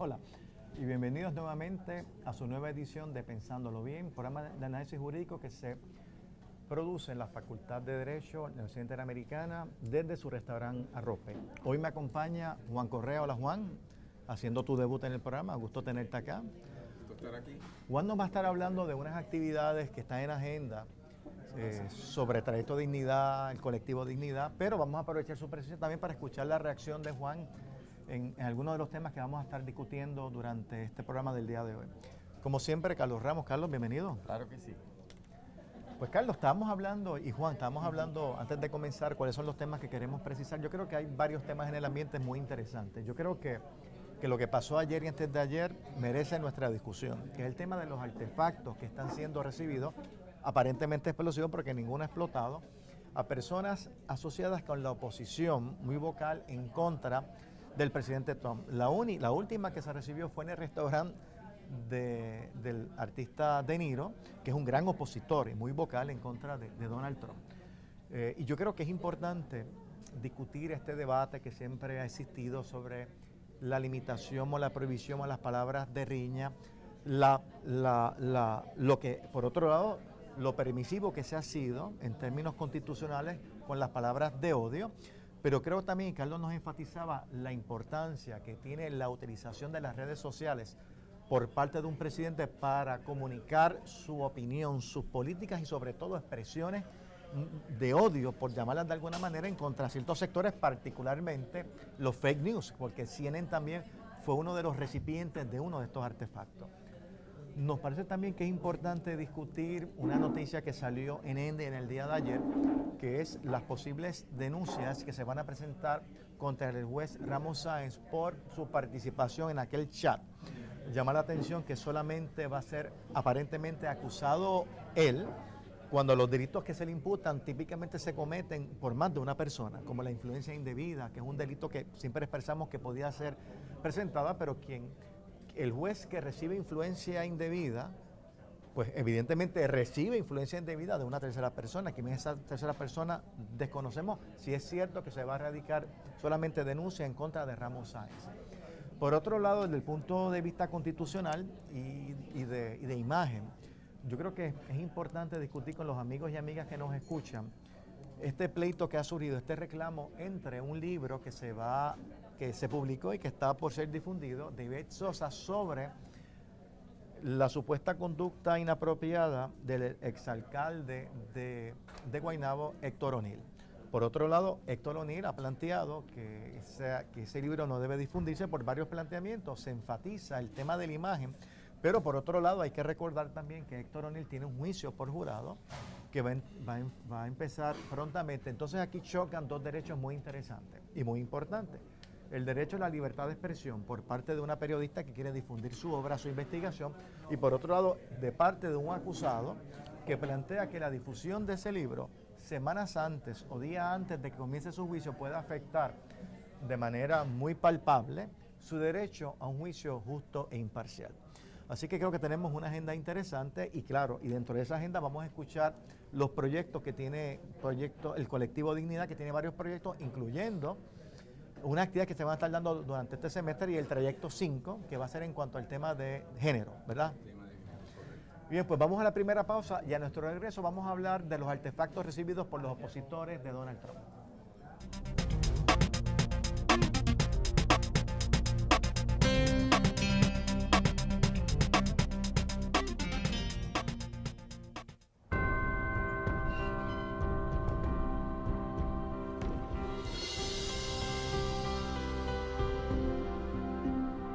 Hola y bienvenidos nuevamente a su nueva edición de Pensándolo Bien, programa de análisis jurídico que se produce en la Facultad de Derecho de la Universidad Interamericana desde su restaurante Arrope. Hoy me acompaña Juan Correa. Hola Juan, haciendo tu debut en el programa, gusto tenerte acá. Gusto estar aquí. Juan nos va a estar hablando de unas actividades que están en agenda sobre Trayecto Dignidad, el colectivo Dignidad, pero vamos a aprovechar su presencia también para escuchar la reacción de Juan en algunos de los temas que vamos a estar discutiendo durante este programa del día de hoy. Como siempre, Carlos Ramos. Carlos, bienvenido. Claro que sí. Pues Carlos, estábamos hablando, y Juan, estábamos hablando antes de comenzar cuáles son los temas que queremos precisar. Yo creo que hay varios temas en el ambiente muy interesantes. Yo creo que lo que pasó ayer y antes de ayer merece nuestra discusión, que es el tema de los artefactos que están siendo recibidos, aparentemente explosivos porque ninguno ha explotado, a personas asociadas con la oposición muy vocal en contra del presidente Trump. La última que se recibió fue en el restaurante del artista De Niro, que es un gran opositor y muy vocal en contra de Donald Trump. Y yo creo que es importante discutir este debate que siempre ha existido sobre la limitación o la prohibición a las palabras de riña, lo que, por otro lado, lo permisivo que se ha sido en términos constitucionales con las palabras de odio. Pero creo también, Carlos nos enfatizaba la importancia que tiene la utilización de las redes sociales por parte de un presidente para comunicar su opinión, sus políticas y sobre todo expresiones de odio, por llamarlas de alguna manera, en contra de ciertos sectores, particularmente los fake news, porque CNN también fue uno de los recipientes de uno de estos artefactos. Nos parece también que es importante discutir una noticia que salió en ENDE en el día de ayer, que es las posibles denuncias que se van a presentar contra el juez Ramos Sáenz por su participación en aquel chat. Llama la atención que solamente va a ser aparentemente acusado él, cuando los delitos que se le imputan típicamente se cometen por más de una persona, como la influencia indebida, que es un delito que siempre expresamos que podía ser presentada, pero el juez que recibe influencia indebida, pues evidentemente recibe influencia indebida de una tercera persona, que en esa tercera persona desconocemos si es cierto que se va a radicar solamente denuncia en contra de Ramos Sáenz. Por otro lado, desde el punto de vista constitucional y de imagen, yo creo que es importante discutir con los amigos y amigas que nos escuchan este pleito que ha surgido, este reclamo entre un libro que se publicó y que está por ser difundido, de Ivette Sosa, sobre la supuesta conducta inapropiada del exalcalde de Guaynabo, Héctor O'Neill. Por otro lado, Héctor O'Neill ha planteado que ese libro no debe difundirse por varios planteamientos. Se enfatiza el tema de la imagen, pero por otro lado hay que recordar también que Héctor O'Neill tiene un juicio por jurado que va a empezar prontamente. Entonces aquí chocan dos derechos muy interesantes y muy importantes. El derecho a la libertad de expresión por parte de una periodista que quiere difundir su obra, su investigación, y por otro lado, de parte de un acusado que plantea que la difusión de ese libro semanas antes o días antes de que comience su juicio puede afectar de manera muy palpable su derecho a un juicio justo e imparcial. Así que creo que tenemos una agenda interesante y claro, y dentro de esa agenda vamos a escuchar los proyectos que tiene el colectivo Dignidad, que tiene varios proyectos, incluyendo una actividad que se va a estar dando durante este semestre y el trayecto 5, que va a ser en cuanto al tema de género, ¿verdad? Bien, pues vamos a la primera pausa y a nuestro regreso vamos a hablar de los artefactos recibidos por los opositores de Donald Trump.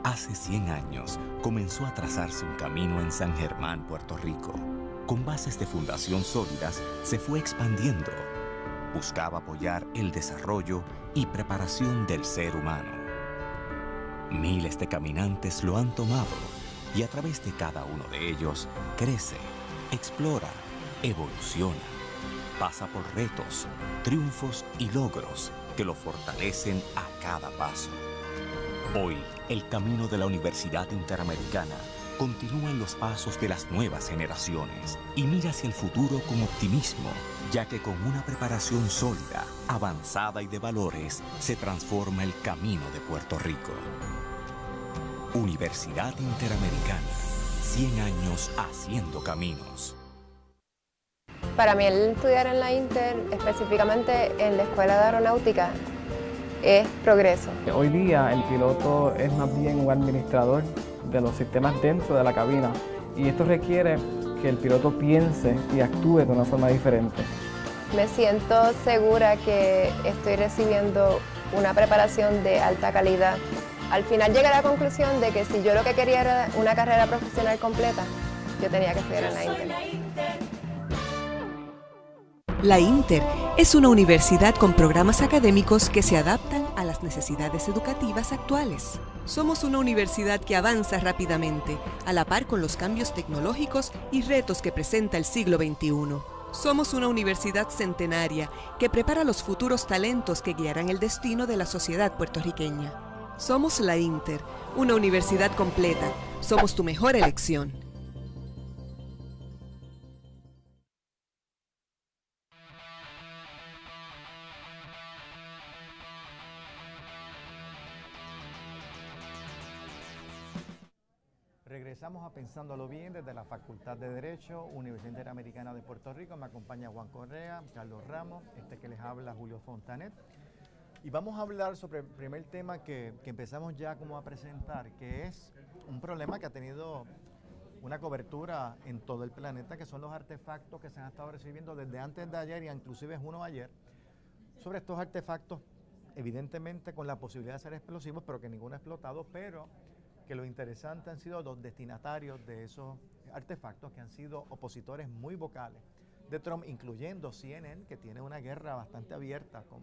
Hace 100 años comenzó a trazarse un camino en San Germán, Puerto Rico. Con bases de fundación sólidas, se fue expandiendo. Buscaba apoyar el desarrollo y preparación del ser humano. Miles de caminantes lo han tomado y a través de cada uno de ellos crece, explora, evoluciona. Pasa por retos, triunfos y logros que lo fortalecen a cada paso. Hoy, el camino de la Universidad Interamericana continúa en los pasos de las nuevas generaciones y mira hacia el futuro con optimismo, ya que con una preparación sólida, avanzada y de valores, se transforma el camino de Puerto Rico. Universidad Interamericana, 100 años haciendo caminos. Para mí el estudiar en la Inter, específicamente en la Escuela de Aeronáutica, es progreso. Hoy día el piloto es más bien un administrador de los sistemas dentro de la cabina y esto requiere que el piloto piense y actúe de una forma diferente. Me siento segura que estoy recibiendo una preparación de alta calidad. Al final llegué a la conclusión de que si yo lo que quería era una carrera profesional completa, yo tenía que estudiar en la Inter. La Inter es una universidad con programas académicos que se adaptan a las necesidades educativas actuales. Somos una universidad que avanza rápidamente, a la par con los cambios tecnológicos y retos que presenta el siglo XXI. Somos una universidad centenaria que prepara los futuros talentos que guiarán el destino de la sociedad puertorriqueña. Somos la Inter, una universidad completa. Somos tu mejor elección. Regresamos a Pensándolo Bien desde la Facultad de Derecho, Universidad Interamericana de Puerto Rico. Me acompaña Juan Correa, Carlos Ramos, que les habla Julio Fontanet. Y vamos a hablar sobre el primer tema que empezamos ya como a presentar, que es un problema que ha tenido una cobertura en todo el planeta, que son los artefactos que se han estado recibiendo desde antes de ayer y inclusive uno ayer, sobre estos artefactos, evidentemente con la posibilidad de ser explosivos, pero que ninguno ha explotado, pero que lo interesante han sido los destinatarios de esos artefactos, que han sido opositores muy vocales de Trump, incluyendo CNN, que tiene una guerra bastante abierta con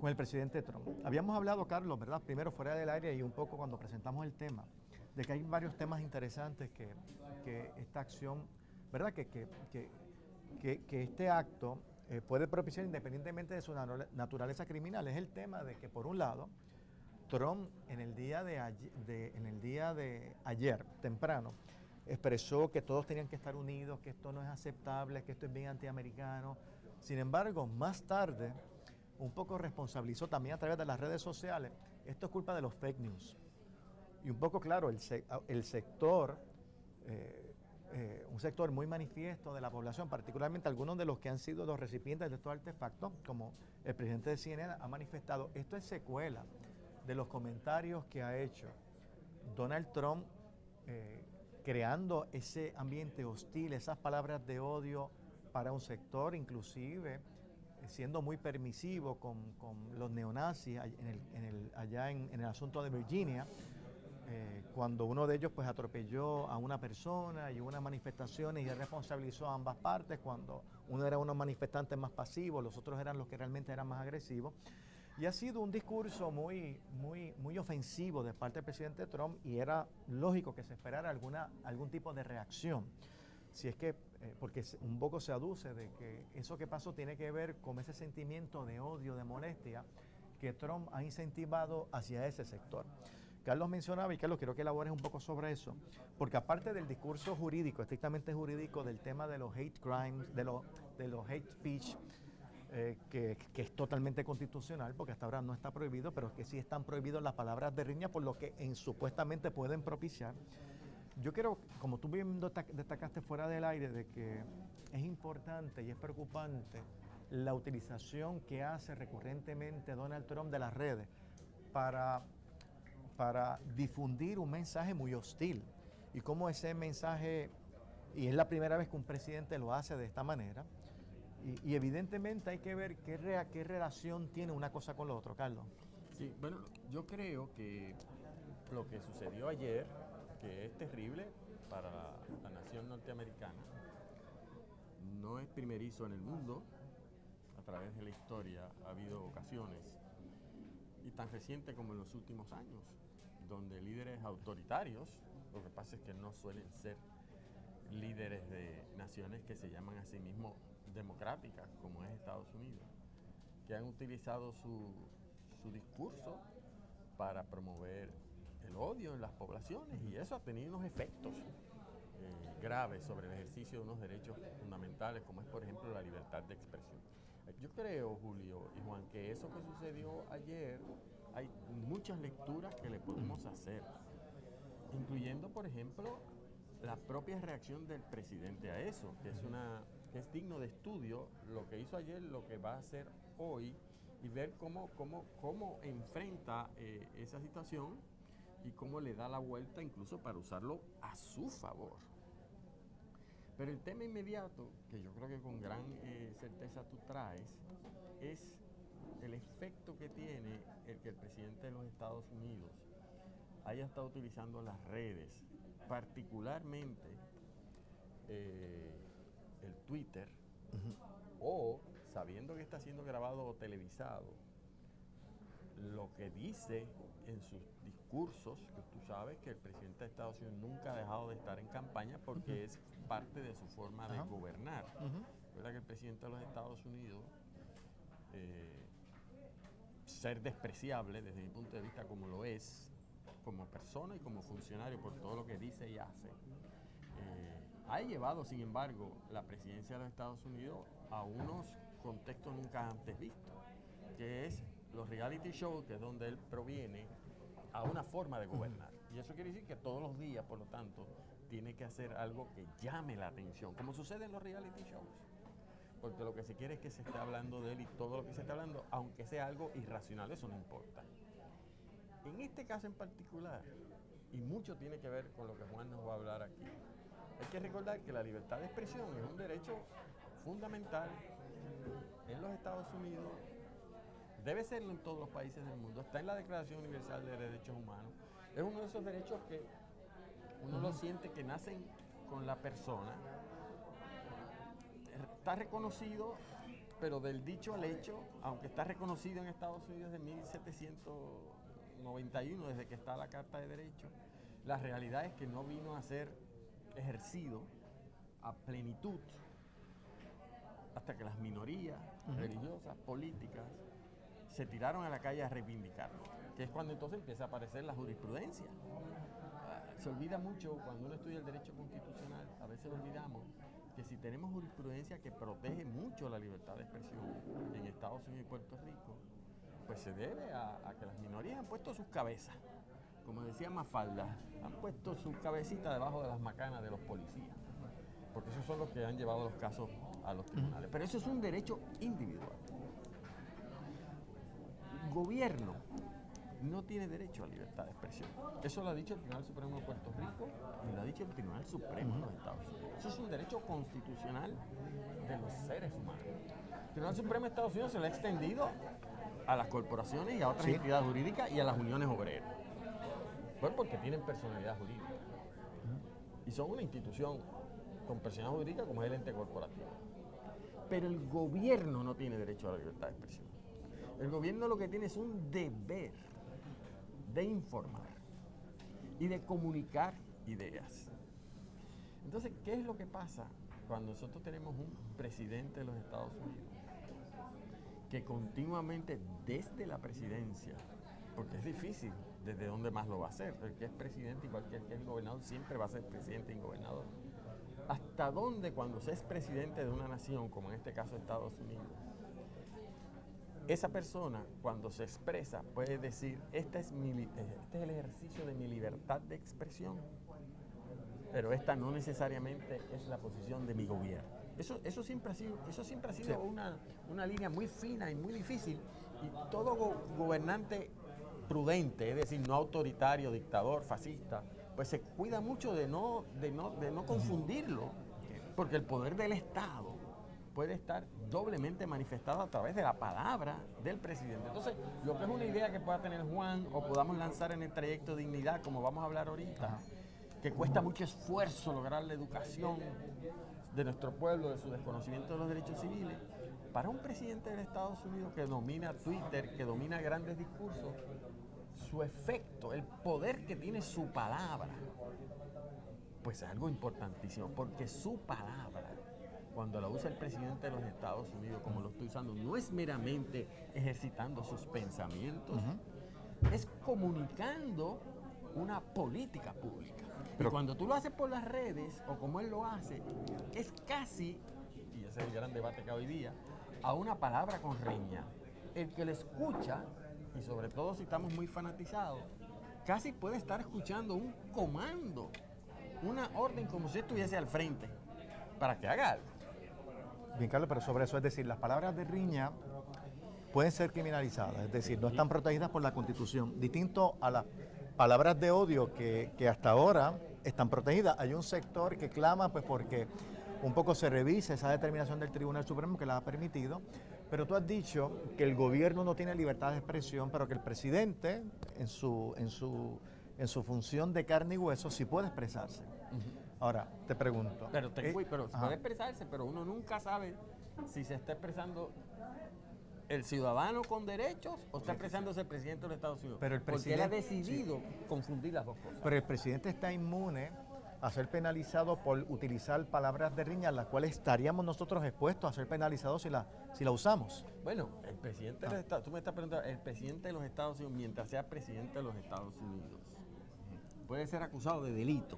el presidente Trump. Habíamos hablado, Carlos, ¿verdad?, primero fuera del aire y un poco cuando presentamos el tema, de que hay varios temas interesantes que esta acción, ¿verdad?, que este acto puede propiciar independientemente de su naturaleza criminal. Es el tema de que, por un lado, Trump en el día de ayer, temprano, expresó que todos tenían que estar unidos, que esto no es aceptable, que esto es bien antiamericano. Sin embargo, más tarde, un poco responsabilizó también a través de las redes sociales, esto es culpa de los fake news. Y un poco, claro, el sector, un sector muy manifiesto de la población, particularmente algunos de los que han sido los recipientes de estos artefactos, como el presidente de CNN, ha manifestado, esto es secuela de los comentarios que ha hecho Donald Trump, creando ese ambiente hostil, esas palabras de odio para un sector, inclusive siendo muy permisivo con los neonazis allá en el asunto de Virginia, cuando uno de ellos pues atropelló a una persona y hubo unas manifestaciones y él responsabilizó a ambas partes, cuando uno era unos manifestantes más pasivos, los otros eran los que realmente eran más agresivos. Y ha sido un discurso muy ofensivo de parte del presidente Trump, y era lógico que se esperara algún tipo de reacción. Si es que, porque un poco se aduce de que eso que pasó tiene que ver con ese sentimiento de odio, de molestia, que Trump ha incentivado hacia ese sector. Carlos mencionaba, y Carlos, quiero que elabores un poco sobre eso, porque aparte del discurso jurídico, estrictamente jurídico, del tema de los hate crimes, de los hate speech, que es totalmente constitucional, porque hasta ahora no está prohibido, pero que sí están prohibidas las palabras de riña, por lo que supuestamente pueden propiciar. Yo quiero, como tú bien destacaste fuera del aire, de que es importante y es preocupante la utilización que hace recurrentemente Donald Trump de las redes para difundir un mensaje muy hostil, y cómo ese mensaje, y es la primera vez que un presidente lo hace de esta manera, y evidentemente hay que ver qué relación tiene una cosa con lo otro, Carlos. Sí, bueno, yo creo que lo que sucedió ayer, que es terrible para la nación norteamericana, no es primerizo en el mundo. A través de la historia ha habido ocasiones, y tan reciente como en los últimos años, donde líderes autoritarios, lo que pasa es que no suelen ser líderes de naciones que se llaman a sí mismos democráticas, como es Estados Unidos, que han utilizado su discurso para promover el odio en las poblaciones, y eso ha tenido unos efectos graves sobre el ejercicio de unos derechos fundamentales, como es, por ejemplo, la libertad de expresión. Yo creo, Julio y Juan, que eso que sucedió ayer, hay muchas lecturas que le podemos hacer. incluyendo, por ejemplo, la propia reacción del presidente a eso, que es digno de estudio lo que hizo ayer, lo que va a hacer hoy, y ver cómo enfrenta esa situación y cómo le da la vuelta incluso para usarlo a su favor. Pero el tema inmediato, que yo creo que con gran certeza tú traes, es el efecto que tiene el que el presidente de los Estados Unidos haya estado utilizando las redes, particularmente el Twitter, o sabiendo que está siendo grabado o televisado, lo que dice en sus discursos, que tú sabes que el presidente de Estados Unidos nunca ha dejado de estar en campaña porque es parte de su forma de gobernar. ¿Verdad que el presidente de los Estados Unidos, ser despreciable desde mi punto de vista como lo es, como persona y como funcionario por todo lo que dice y hace, ha llevado, sin embargo, la presidencia de los Estados Unidos a unos contextos nunca antes vistos, que es los reality shows, que es donde él proviene, a una forma de gobernar. Y eso quiere decir que todos los días, por lo tanto, tiene que hacer algo que llame la atención, como sucede en los reality shows. Porque lo que se quiere es que se esté hablando de él, y todo lo que se está hablando, aunque sea algo irracional, eso no importa. En este caso en particular, y mucho tiene que ver con lo que Juan nos va a hablar aquí, hay que recordar que la libertad de expresión es un derecho fundamental en los Estados Unidos, debe serlo en todos los países del mundo, está en la Declaración Universal de Derechos Humanos, es uno de esos derechos que uno lo siente que nacen con la persona, está reconocido, pero del dicho al hecho, aunque está reconocido en Estados Unidos desde 1791, desde que está la Carta de Derechos, la realidad es que no vino a ser ejercido a plenitud hasta que las minorías religiosas, políticas, se tiraron a la calle a reivindicarlo, que es cuando entonces empieza a aparecer la jurisprudencia. Se olvida mucho cuando uno estudia el derecho constitucional, a veces olvidamos que si tenemos jurisprudencia que protege mucho la libertad de expresión en Estados Unidos y Puerto Rico, pues se debe a que las minorías han puesto sus cabezas, como decía Mafalda, han puesto sus cabecitas debajo de las macanas de los policías, porque esos son los que han llevado los casos a los tribunales. Pero eso es un derecho individual. El gobierno no tiene derecho a libertad de expresión. Eso lo ha dicho el Tribunal Supremo de Puerto Rico y lo ha dicho el Tribunal Supremo de los Estados Unidos. Eso es un derecho constitucional de los seres humanos. El Tribunal Supremo de Estados Unidos se lo ha extendido a las corporaciones y a otras entidades jurídicas y a las uniones obreras. Pues porque tienen personalidad jurídica. Y son una institución con personalidad jurídica como es el ente corporativo. Pero el gobierno no tiene derecho a la libertad de expresión. El gobierno lo que tiene es un deber de informar y de comunicar ideas. Entonces, ¿qué es lo que pasa cuando nosotros tenemos un presidente de los Estados Unidos que continuamente desde la presidencia, porque es difícil desde dónde más lo va a hacer, el que es presidente igual que el que es gobernador siempre va a ser presidente y gobernador, hasta dónde cuando se es presidente de una nación, como en este caso Estados Unidos, esa persona, cuando se expresa, puede decir, este es el ejercicio de mi libertad de expresión, pero esta no necesariamente es la posición de mi gobierno. Eso siempre ha sido una línea muy fina y muy difícil, y todo gobernante prudente, es decir, no autoritario, dictador, fascista, pues se cuida mucho de no confundirlo, porque el poder del Estado puede estar doblemente manifestado a través de la palabra del presidente. Entonces, lo que es una idea que pueda tener Juan o podamos lanzar en el trayecto Dignidad, como vamos a hablar ahorita, que cuesta mucho esfuerzo lograr la educación de nuestro pueblo, de su desconocimiento de los derechos civiles, para un presidente de Estados Unidos que domina Twitter, que domina grandes discursos, su efecto, el poder que tiene su palabra, pues es algo importantísimo, porque su palabra, cuando la usa el presidente de los Estados Unidos, como lo estoy usando, no es meramente ejercitando sus pensamientos, es comunicando una política pública. Pero cuando tú lo haces por las redes, o como él lo hace, es casi, y ese es el gran debate que hay hoy día, a una palabra con riña. El que lo escucha, y sobre todo si estamos muy fanatizados, casi puede estar escuchando un comando, una orden como si estuviese al frente, para que haga algo. Bien, Carlos, pero sobre eso, es decir, las palabras de riña pueden ser criminalizadas, es decir, no están protegidas por la Constitución, distinto a las palabras de odio que hasta ahora están protegidas. Hay un sector que clama pues porque un poco se revise esa determinación del Tribunal Supremo que la ha permitido, pero tú has dicho que el gobierno no tiene libertad de expresión, pero que el presidente en su función de carne y hueso sí puede expresarse. Ahora, te pregunto. Pero se ajá. puede expresarse, pero uno nunca sabe si se está expresando el ciudadano con derechos o está expresándose el presidente de los Estados Unidos. Pero el porque él ha presidente- decidido confundir las dos cosas. Pero el presidente está inmune a ser penalizado por utilizar palabras de riña, las cuales estaríamos nosotros expuestos a ser penalizados si la usamos. Bueno, el presidente de los Estados, tú me estás preguntando, el presidente de los Estados Unidos, mientras sea presidente de los Estados Unidos, puede ser acusado de delito.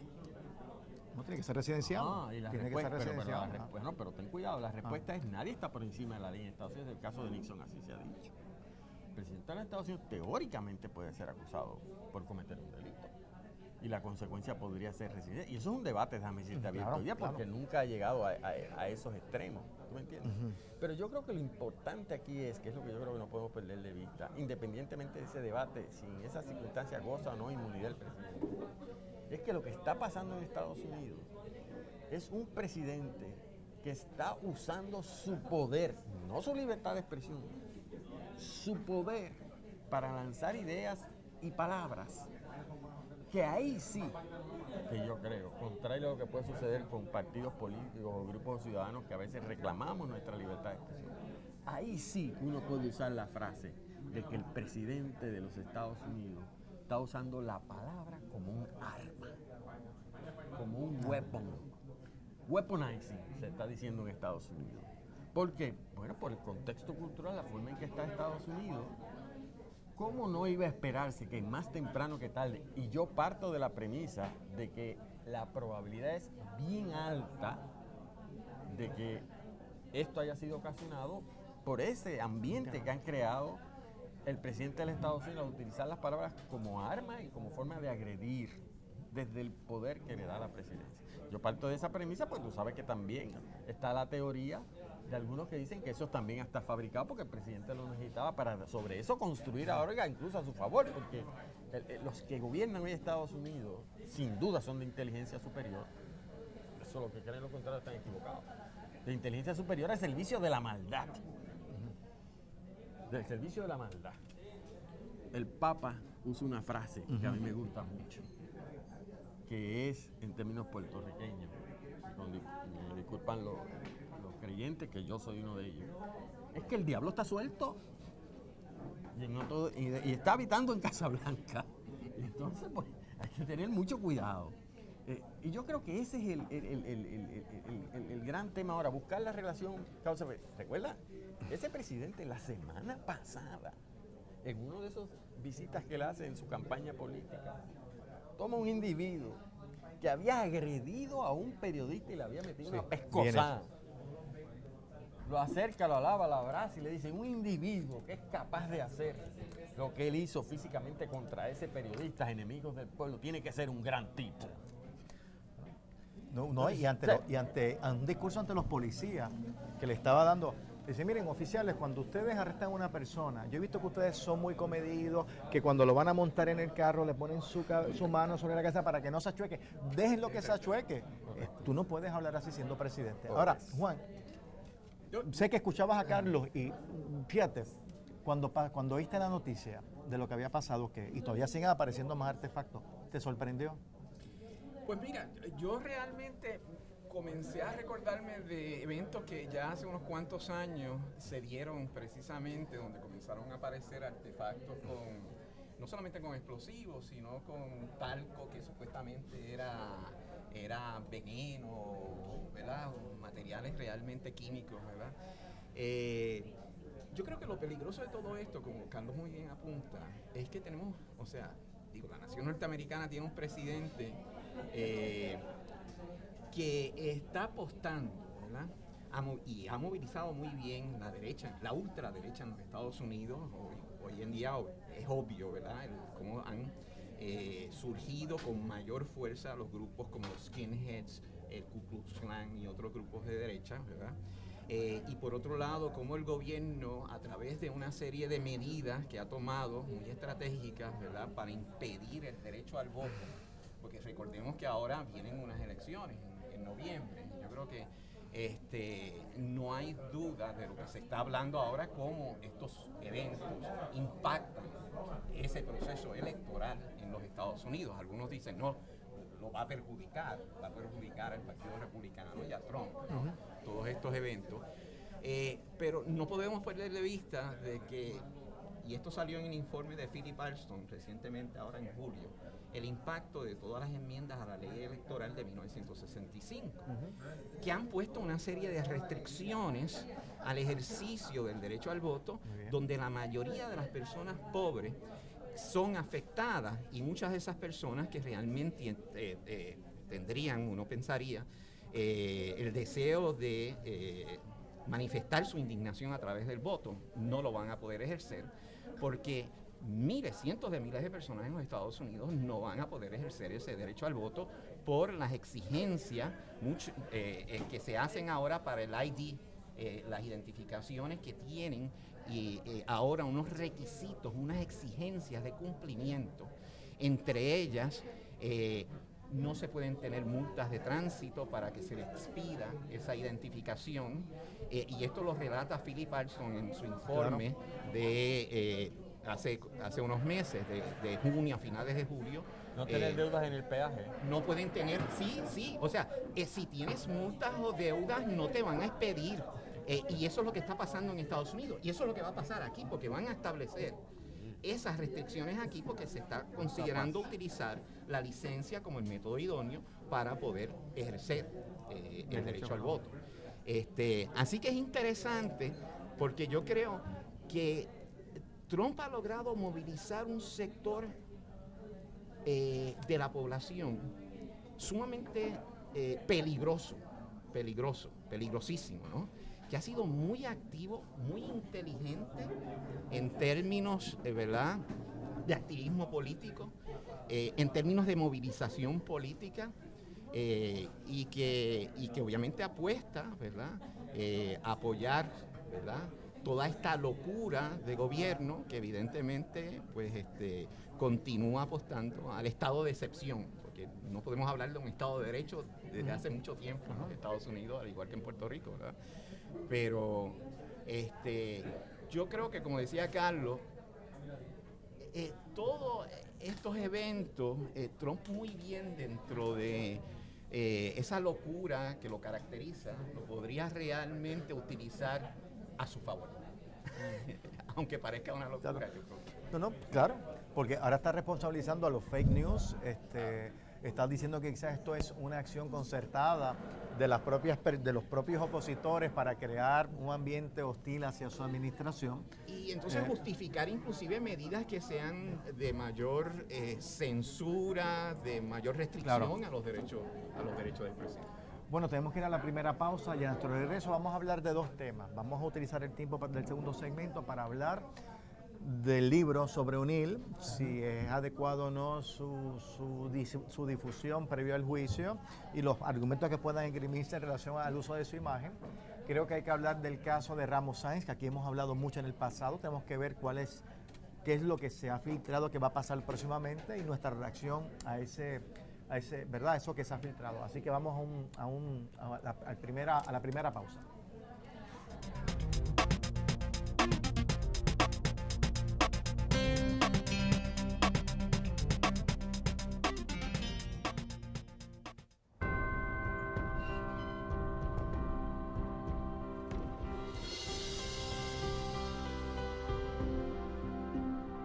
No tiene que ser residenciado. Y la Tiene que ser respuesta, residenciado. Ajá. bueno, pero ten cuidado, la respuesta es nadie está por encima de la ley en Estados Unidos, en el caso de Nixon así se ha dicho. El presidente de los Estados Unidos teóricamente puede ser acusado por cometer un delito. Y la consecuencia podría ser residencia. Y eso es un debate, déjame decirte abierto Claro, hoy día, porque claro. nunca ha llegado a esos extremos. ¿Tú me entiendes? Pero yo creo que lo importante aquí es, que es lo que yo creo que no podemos perder de vista, independientemente de ese debate, si en esa circunstancia goza o no inmunidad el presidente, es que lo que está pasando en Estados Unidos es un presidente que está usando su poder, no su libertad de expresión, su poder para lanzar ideas y palabras que ahí sí, que yo creo, contrario a lo que puede suceder con partidos políticos o grupos ciudadanos que a veces reclamamos nuestra libertad de expresión, ahí sí que uno puede usar la frase de que el presidente de los Estados Unidos está usando la palabra como un arma, como un weapon. Weaponizing, se está diciendo en Estados Unidos. ¿Por qué? Bueno, por el contexto cultural, la forma en que está Estados Unidos. ¿Cómo no iba a esperarse que más temprano que tarde? Y yo parto de la premisa de que la probabilidad es bien alta de que esto haya sido ocasionado por ese ambiente que han creado el presidente de los Estados Unidos al utilizar las palabras como arma y como forma de agredir desde el poder que le da la presidencia. Yo parto de esa premisa, pues tú sabes que también está la teoría de algunos que dicen que eso también está fabricado porque el presidente lo necesitaba para sobre eso construir ahora incluso a su favor, porque los que gobiernan hoy Estados Unidos sin duda son de inteligencia superior. Eso lo que creen lo contrario están equivocados. De inteligencia superior al servicio de la maldad. Del servicio de la maldad. El Papa usa una frase que a mí me gusta mucho, que es, en términos puertorriqueños, me disculpan los creyentes, que yo soy uno de ellos, es que el diablo está suelto y está habitando en Casablanca. Y entonces, pues, hay que tener mucho cuidado. Y yo creo que ese es el gran tema ahora, buscar la relación causa-efecto. ¿Recuerda? Ese presidente la semana pasada, en uno de esos visitas que él hace en su campaña política, toma un individuo que había agredido a un periodista y le había metido una pescozada. Lo acerca, lo alaba, lo abraza y le dice, un individuo que es capaz de hacer lo que él hizo físicamente contra ese periodista, enemigos del pueblo, tiene que ser un gran tipo. Y ante un discurso ante los policías que le estaba dando, dice, miren, oficiales, cuando ustedes arrestan a una persona, yo he visto que ustedes son muy comedidos, que cuando lo van a montar en el carro le ponen su mano sobre la cabeza para que no se achueque. Déjenlo que se achueque. Tú no puedes hablar así siendo presidente. Ahora, Juan, sé que escuchabas a Carlos y fíjate, cuando oíste la noticia de lo que había pasado, y todavía siguen apareciendo más artefactos, ¿te sorprendió? Pues mira, yo realmente comencé a recordarme de eventos que ya hace unos cuantos años se dieron precisamente, donde comenzaron a aparecer artefactos no solamente con explosivos, sino con talco que supuestamente era veneno, ¿verdad? O materiales realmente químicos, ¿verdad? Yo creo que lo peligroso de todo esto, como Carlos muy bien apunta, es que tenemos, la nación norteamericana tiene un presidente que está apostando, ¿verdad? Y ha movilizado muy bien la derecha, la ultraderecha en los Estados Unidos. Hoy en día es obvio, ¿verdad? Cómo han surgido con mayor fuerza los grupos como los skinheads, el Ku Klux Klan y otros grupos de derecha, ¿verdad? Y por otro lado, cómo el gobierno, a través de una serie de medidas que ha tomado muy estratégicas, ¿verdad?, para impedir el derecho al voto, porque recordemos que ahora vienen unas elecciones en noviembre. Yo creo que no hay duda de lo que se está hablando ahora, cómo estos eventos impactan ese proceso electoral en los Estados Unidos. Algunos dicen, no, lo va a perjudicar al Partido Republicano y a Trump, ¿no? Todos estos eventos. Pero no podemos perder de vista de que, y esto salió en el informe de Philip Alston recientemente, ahora en julio, el impacto de todas las enmiendas a la ley electoral de 1965, que han puesto una serie de restricciones al ejercicio del derecho al voto, donde la mayoría de las personas pobres son afectadas, y muchas de esas personas que realmente tendrían, uno pensaría, el deseo de manifestar su indignación a través del voto, no lo van a poder ejercer, porque cientos de miles de personas en los Estados Unidos no van a poder ejercer ese derecho al voto por las exigencias que se hacen ahora para el ID, las identificaciones que tienen ahora unos requisitos, unas exigencias de cumplimiento. Entre ellas, no se pueden tener multas de tránsito para que se les expida esa identificación, y esto lo relata Philip Alston en su informe de hace unos meses, de junio, a finales de julio. No tener deudas en el peaje. No pueden tener, sí, o sea, si tienes multas o deudas no te van a expedir, y eso es lo que está pasando en Estados Unidos, y eso es lo que va a pasar aquí, porque van a establecer esas restricciones aquí, porque se está considerando utilizar la licencia como el método idóneo para poder ejercer el derecho al voto. Así que es interesante, porque yo creo que Trump ha logrado movilizar un sector de la población sumamente peligrosísimo, ¿no? Que ha sido muy activo, muy inteligente en términos, ¿verdad?, de activismo político, en términos de movilización política, y que obviamente apuesta, ¿verdad?, a apoyar, ¿verdad?, toda esta locura de gobierno que evidentemente pues continúa apostando al estado de excepción, porque no podemos hablar de un estado de derecho desde hace mucho tiempo, ¿no?, en Estados Unidos, al igual que en Puerto Rico, ¿verdad? Pero yo creo que, como decía Carlos, todos estos eventos, Trump muy bien dentro de esa locura que lo caracteriza, lo podría realmente utilizar a su favor. Aunque parezca una locura. No, claro, porque ahora está responsabilizando a los fake news, está diciendo que quizás esto es una acción concertada de los propios opositores para crear un ambiente hostil hacia su administración. Y entonces justificar inclusive medidas que sean de mayor censura, de mayor restricción, claro, a los derechos del presidente. Bueno, tenemos que ir a la primera pausa y a nuestro regreso vamos a hablar de dos temas. Vamos a utilizar el tiempo del segundo segmento para hablar del libro sobre O'Neill, si es adecuado o no su difusión previo al juicio y los argumentos que puedan esgrimirse en relación al uso de su imagen. Creo que hay que hablar del caso de Ramos Sáenz, que aquí hemos hablado mucho en el pasado. Tenemos que ver qué es lo que se ha filtrado, qué va a pasar próximamente y nuestra reacción a ¿verdad?, eso que se ha filtrado. Así que vamos a la primera pausa.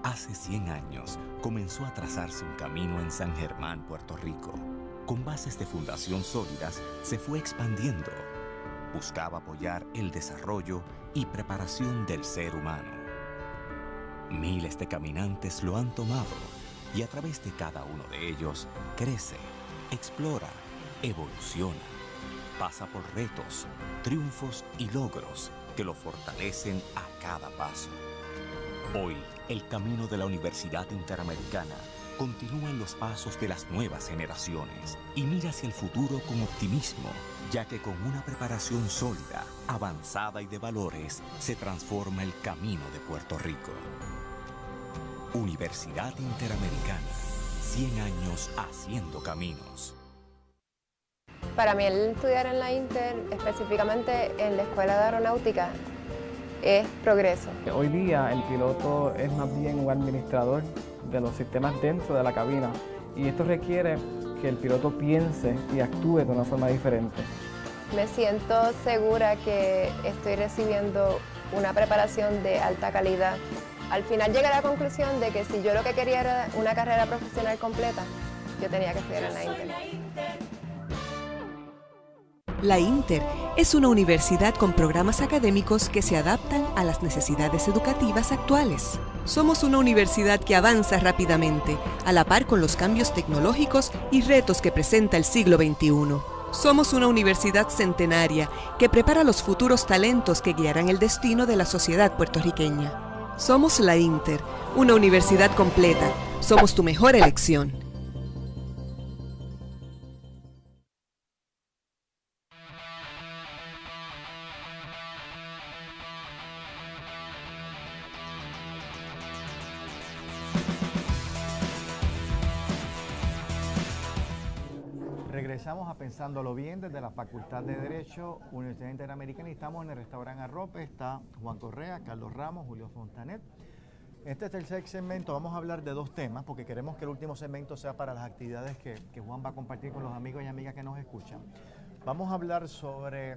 Hace 100 años comenzó a trazarse un camino en San Germán, Puerto Rico. Con bases de fundación sólidas, se fue expandiendo. Buscaba apoyar el desarrollo y preparación del ser humano. Miles de caminantes lo han tomado y a través de cada uno de ellos crece, explora, evoluciona. Pasa por retos, triunfos y logros que lo fortalecen a cada paso. Hoy, el camino de la Universidad Interamericana Continúa en los pasos de las nuevas generaciones y mira hacia el futuro con optimismo, ya que con una preparación sólida, avanzada y de valores, se transforma el camino de Puerto Rico. Universidad Interamericana, 100 años haciendo caminos. Para mí el estudiar en la Inter, específicamente en la Escuela de Aeronáutica, es progreso. Hoy día el piloto es más bien un administrador de los sistemas dentro de la cabina y esto requiere que el piloto piense y actúe de una forma diferente. Me siento segura que estoy recibiendo una preparación de alta calidad. Al final llegué a la conclusión de que si yo lo que quería era una carrera profesional completa, yo tenía que estudiar en la Inter. La Inter es una universidad con programas académicos que se adaptan a las necesidades educativas actuales. Somos una universidad que avanza rápidamente, a la par con los cambios tecnológicos y retos que presenta el siglo XXI. Somos una universidad centenaria que prepara los futuros talentos que guiarán el destino de la sociedad puertorriqueña. Somos la Inter, una universidad completa. Somos tu mejor elección. Regresamos a Pensándolo Bien desde la Facultad de Derecho, Universidad Interamericana, y estamos en el restaurante Arrope. Está Juan Correa, Carlos Ramos, Julio Fontanet. Este es el tercer segmento. Vamos a hablar de dos temas porque queremos que el último segmento sea para las actividades que Juan va a compartir con los amigos y amigas que nos escuchan. Vamos a hablar sobre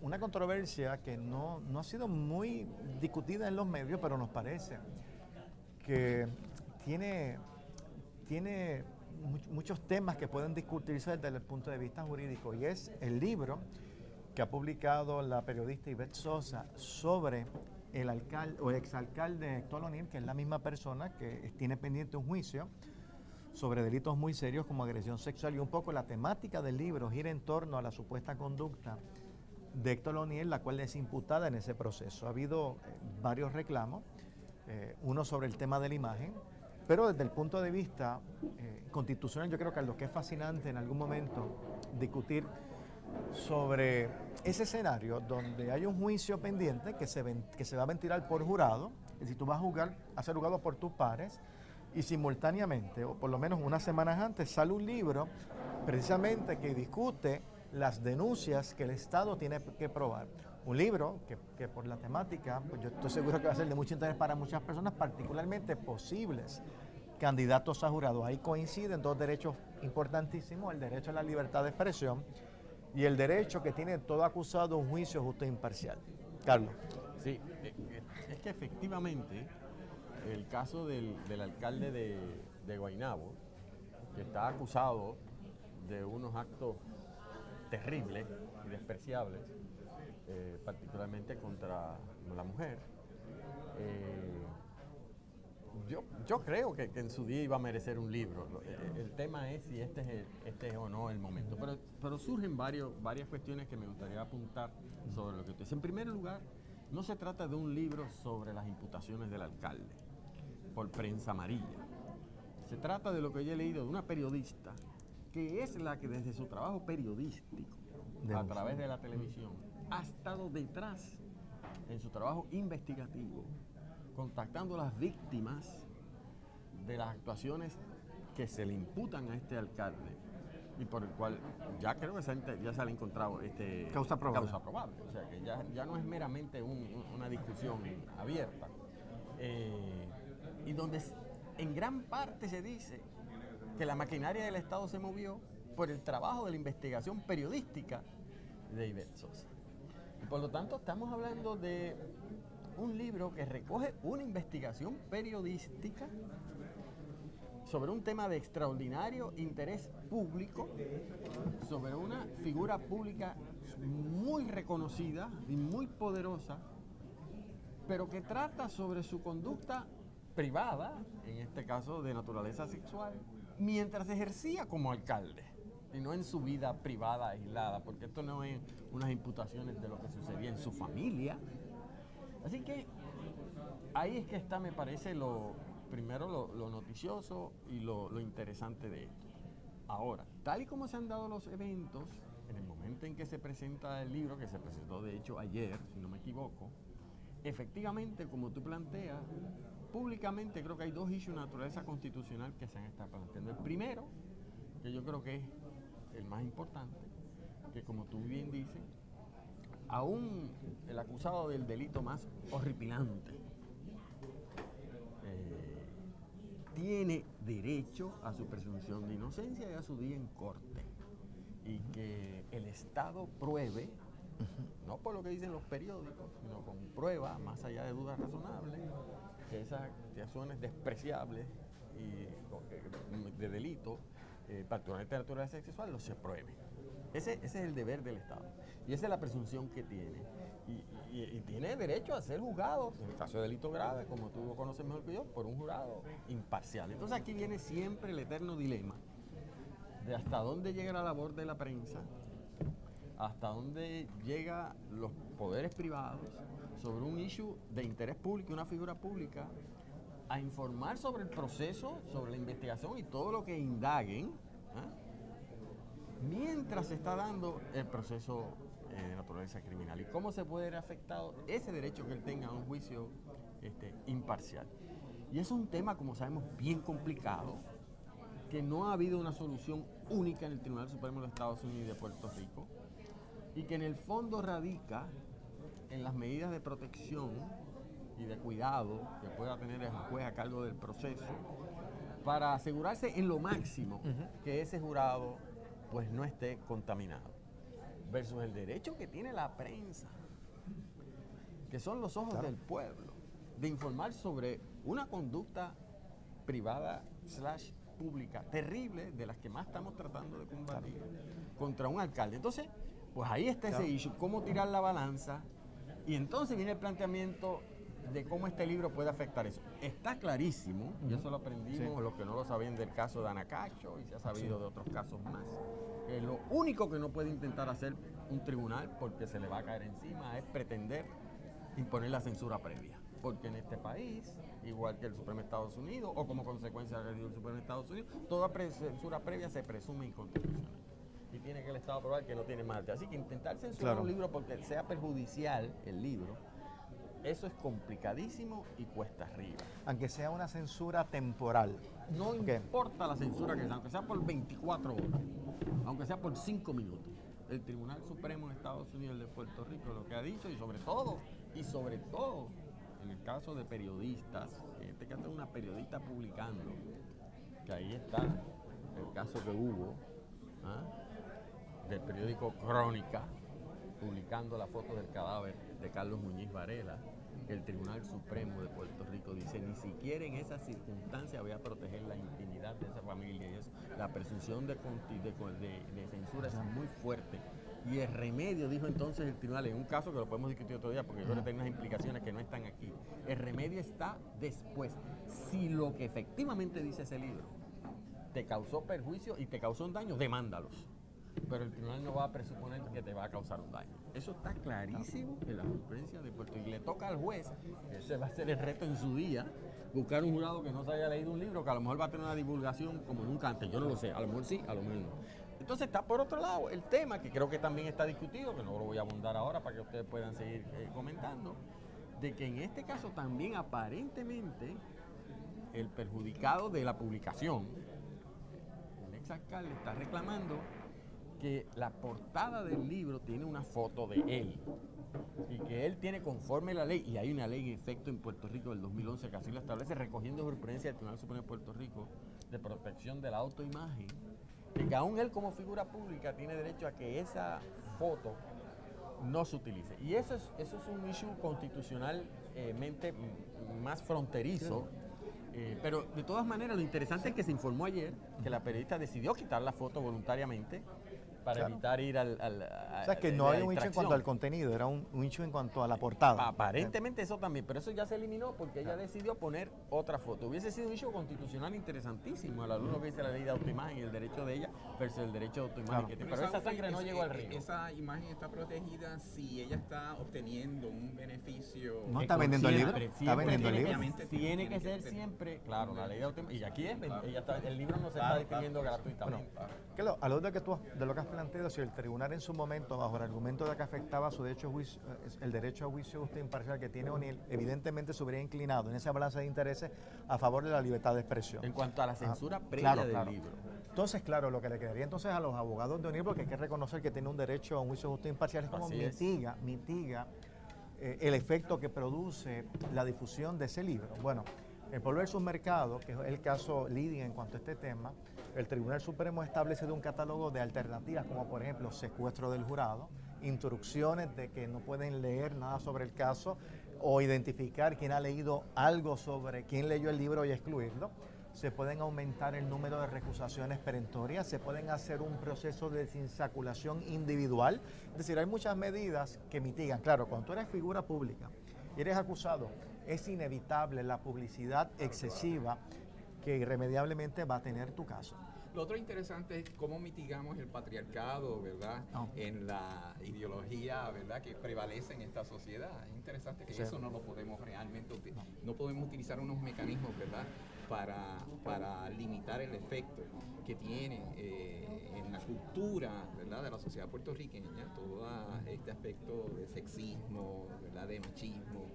una controversia que no ha sido muy discutida en los medios, pero nos parece que tiene muchos temas que pueden discutirse desde el punto de vista jurídico, y es el libro que ha publicado la periodista Ivette Sosa sobre el alcalde o exalcalde Héctor O'Neill, que es la misma persona que tiene pendiente un juicio sobre delitos muy serios como agresión sexual, y un poco la temática del libro gira en torno a la supuesta conducta de Héctor O'Neill, la cual es imputada en ese proceso. Ha habido varios reclamos, uno sobre el tema de la imagen, pero desde el punto de vista constitucional, yo creo que lo que es fascinante en algún momento discutir sobre ese escenario donde hay un juicio pendiente que se va a ventilar por jurado, es decir, tú vas a ser juzgado por tus pares, y simultáneamente, o por lo menos unas semanas antes, sale un libro precisamente que discute las denuncias que el Estado tiene que probar. Un libro que por la temática, pues yo estoy seguro que va a ser de mucho interés para muchas personas, particularmente posibles candidatos a jurado. Ahí coinciden dos derechos importantísimos: el derecho a la libertad de expresión y el derecho que tiene todo acusado un juicio justo e imparcial. Carlos. Sí, es que efectivamente el caso del alcalde de Guaynabo, que está acusado de unos actos terribles y despreciables, particularmente contra la mujer, yo creo que en su día iba a merecer un libro. El tema es si este es o no el momento. Pero surgen varias cuestiones que me gustaría apuntar sobre lo que usted dice. En primer lugar, no se trata de un libro sobre las imputaciones del alcalde por prensa amarilla. Se trata de lo que yo he leído de una periodista que es la que desde su trabajo periodístico, a través de la televisión, ha estado detrás en su trabajo investigativo, contactando a las víctimas de las actuaciones que se le imputan a este alcalde y por el cual ya creo que ya se le ha encontrado causa probable. O sea que ya no es meramente una discusión abierta, y donde en gran parte se dice que la maquinaria del Estado se movió por el trabajo de la investigación periodística de Ivette Sosa. Y por lo tanto estamos hablando de un libro que recoge una investigación periodística sobre un tema de extraordinario interés público, sobre una figura pública muy reconocida y muy poderosa, pero que trata sobre su conducta privada, en este caso de naturaleza sexual, mientras ejercía como alcalde, y no en su vida privada aislada, porque esto no es unas imputaciones de lo que sucedía en su familia. Así que ahí es que está, me parece, lo primero lo noticioso y lo interesante de esto. Ahora, tal y como se han dado los eventos, en el momento en que se presenta el libro, que se presentó de hecho ayer, si no me equivoco, efectivamente, como tú planteas, públicamente creo que hay dos issues de naturaleza constitucional que se han estado planteando. El primero, que yo creo que es el más importante, que como tú bien dices, aún el acusado del delito más horripilante tiene derecho a su presunción de inocencia y a su día en corte. Y que el Estado pruebe, no por lo que dicen los periódicos, sino con prueba, más allá de dudas razonables, que esas acciones despreciables y de delito, particularmente de naturaleza sexual, se pruebe. Ese es el deber del Estado. Y esa es la presunción que tiene. Y tiene derecho a ser juzgado, en el caso de delito grave, como tú lo conoces mejor que yo, por un jurado imparcial. Entonces aquí viene siempre el eterno dilema de hasta dónde llega la labor de la prensa, hasta dónde llegan los poderes privados sobre un issue de interés público, una figura pública, a informar sobre el proceso, sobre la investigación y todo lo que indaguen, mientras se está dando el proceso de naturaleza criminal. Y cómo se puede ver afectado ese derecho que él tenga a un juicio imparcial. Y es un tema, como sabemos, bien complicado, que no ha habido una solución única en el Tribunal Supremo de los Estados Unidos y de Puerto Rico, y que en el fondo radica en las medidas de protección y de cuidado que pueda tener el juez a cargo del proceso, para asegurarse en lo máximo que ese jurado pues no esté contaminado, versus el derecho que tiene la prensa, que son los ojos del pueblo, de informar sobre una conducta privada / pública terrible, de las que más estamos tratando de combatir, contra un alcalde. Entonces, pues ahí está ese issue, cómo tirar la balanza, y entonces viene el planteamiento de cómo este libro puede afectar eso. Está clarísimo, y eso lo aprendimos, los que no lo sabían del caso de Anacacho, y se ha sabido de otros casos más. Lo único que no puede intentar hacer un tribunal, porque se le va a caer encima, es pretender imponer la censura previa. Porque en este país, igual que el Supremo de Estados Unidos, o como consecuencia del Supremo de Estados Unidos, toda censura previa se presume inconstitucional. Y tiene que el Estado probar que no tiene marcha. Así que intentar censurar un libro porque sea perjudicial el libro, eso es complicadísimo y cuesta arriba. Aunque sea una censura temporal. No importa la censura que sea, aunque sea por 24 horas, aunque sea por 5 minutos. El Tribunal Supremo de Estados Unidos de Puerto Rico lo que ha dicho, y sobre todo, en el caso de periodistas, en este caso una periodista publicando, que ahí está el caso que hubo, del periódico Crónica, publicando la foto del cadáver de Carlos Muñiz Varela. El Tribunal Supremo de Puerto Rico dice, ni siquiera en esa circunstancia voy a proteger la intimidad de esa familia, y eso, la presunción de censura es muy fuerte. Y el remedio, dijo entonces el tribunal, en un caso que lo podemos discutir otro día porque yo creo que tiene unas implicaciones que no están aquí, el remedio está después. Si lo que efectivamente dice ese libro te causó perjuicio y te causó un daño, demándalos. Pero el tribunal no va a presuponer que te va a causar un daño. Eso está clarísimo en la jurisprudencia de Puerto Rico. Y le toca al juez, ese va a ser el reto en su día, buscar un jurado que no se haya leído un libro, que a lo mejor va a tener una divulgación como nunca antes. Yo no lo sé, a lo mejor sí, a lo mejor no. Entonces está por otro lado el tema, que creo que también está discutido, que no lo voy a abundar ahora para que ustedes puedan seguir comentando, de que en este caso también aparentemente el perjudicado de la publicación, el exalcalde, está reclamando que la portada del libro tiene una foto de él y que él tiene conforme la ley, y hay una ley en efecto en Puerto Rico del 2011 que así lo establece, recogiendo jurisprudencia del Tribunal Supremo de Puerto Rico de protección de la autoimagen, y que aún él como figura pública tiene derecho a que esa foto no se utilice. Y eso es un issue constitucionalmente más fronterizo, pero de todas maneras lo interesante es que se informó ayer que la periodista decidió quitar la foto voluntariamente, para Claro. evitar ir O sea, que no hay un hecho en cuanto al contenido, era un hecho en cuanto a la portada. Aparentemente eso también, pero eso ya se eliminó porque ella decidió poner otra foto. Hubiese sido un hecho constitucional interesantísimo, a la luz de lo que dice la ley de autoimagen y el derecho de ella versus el derecho de autoimagen que tiene. Pero esa sangre no llegó al río. Esa imagen está protegida si ella está obteniendo un beneficio. No está vendiendo el libro. Siempre, Está vendiendo el libro. obviamente Tiene que ser siempre, claro, la ley de autoimagen. Y aquí el libro no se está distribuyendo gratuitamente. Que a lo de lo que has planteado, si el tribunal en su momento, bajo el argumento de que afectaba su derecho a juicio, el derecho a juicio justo e imparcial que tiene O'Neill, evidentemente se hubiera inclinado en esa balanza de intereses a favor de la libertad de expresión. En cuanto a la censura previa del libro. Entonces, claro, lo que le quedaría entonces a los abogados de O'Neill, porque hay que reconocer que tiene un derecho a un juicio justo e imparcial, es como mitiga el efecto que produce la difusión de ese libro. Bueno, en Pueblo versus Mercado, que es el caso leading en cuanto a este tema, el Tribunal Supremo ha establecido un catálogo de alternativas, como por ejemplo secuestro del jurado, instrucciones de que no pueden leer nada sobre el caso o identificar quién ha leído algo sobre quién leyó el libro y excluirlo. Se pueden aumentar el número de recusaciones perentorias, se pueden hacer un proceso de desinsaculación individual. Es decir, hay muchas medidas que mitigan. Claro, cuando tú eres figura pública y eres acusado, es inevitable la publicidad excesiva que irremediablemente va a tener tu caso. Lo otro interesante es cómo mitigamos el patriarcado, ¿verdad? En la ideología, ¿verdad? Que prevalece en esta sociedad. Es interesante que eso no lo podemos realmente, no podemos utilizar unos mecanismos, ¿verdad? Para limitar el efecto que tiene en la cultura, ¿verdad? De la sociedad puertorriqueña, todo este aspecto de sexismo, ¿verdad? De machismo,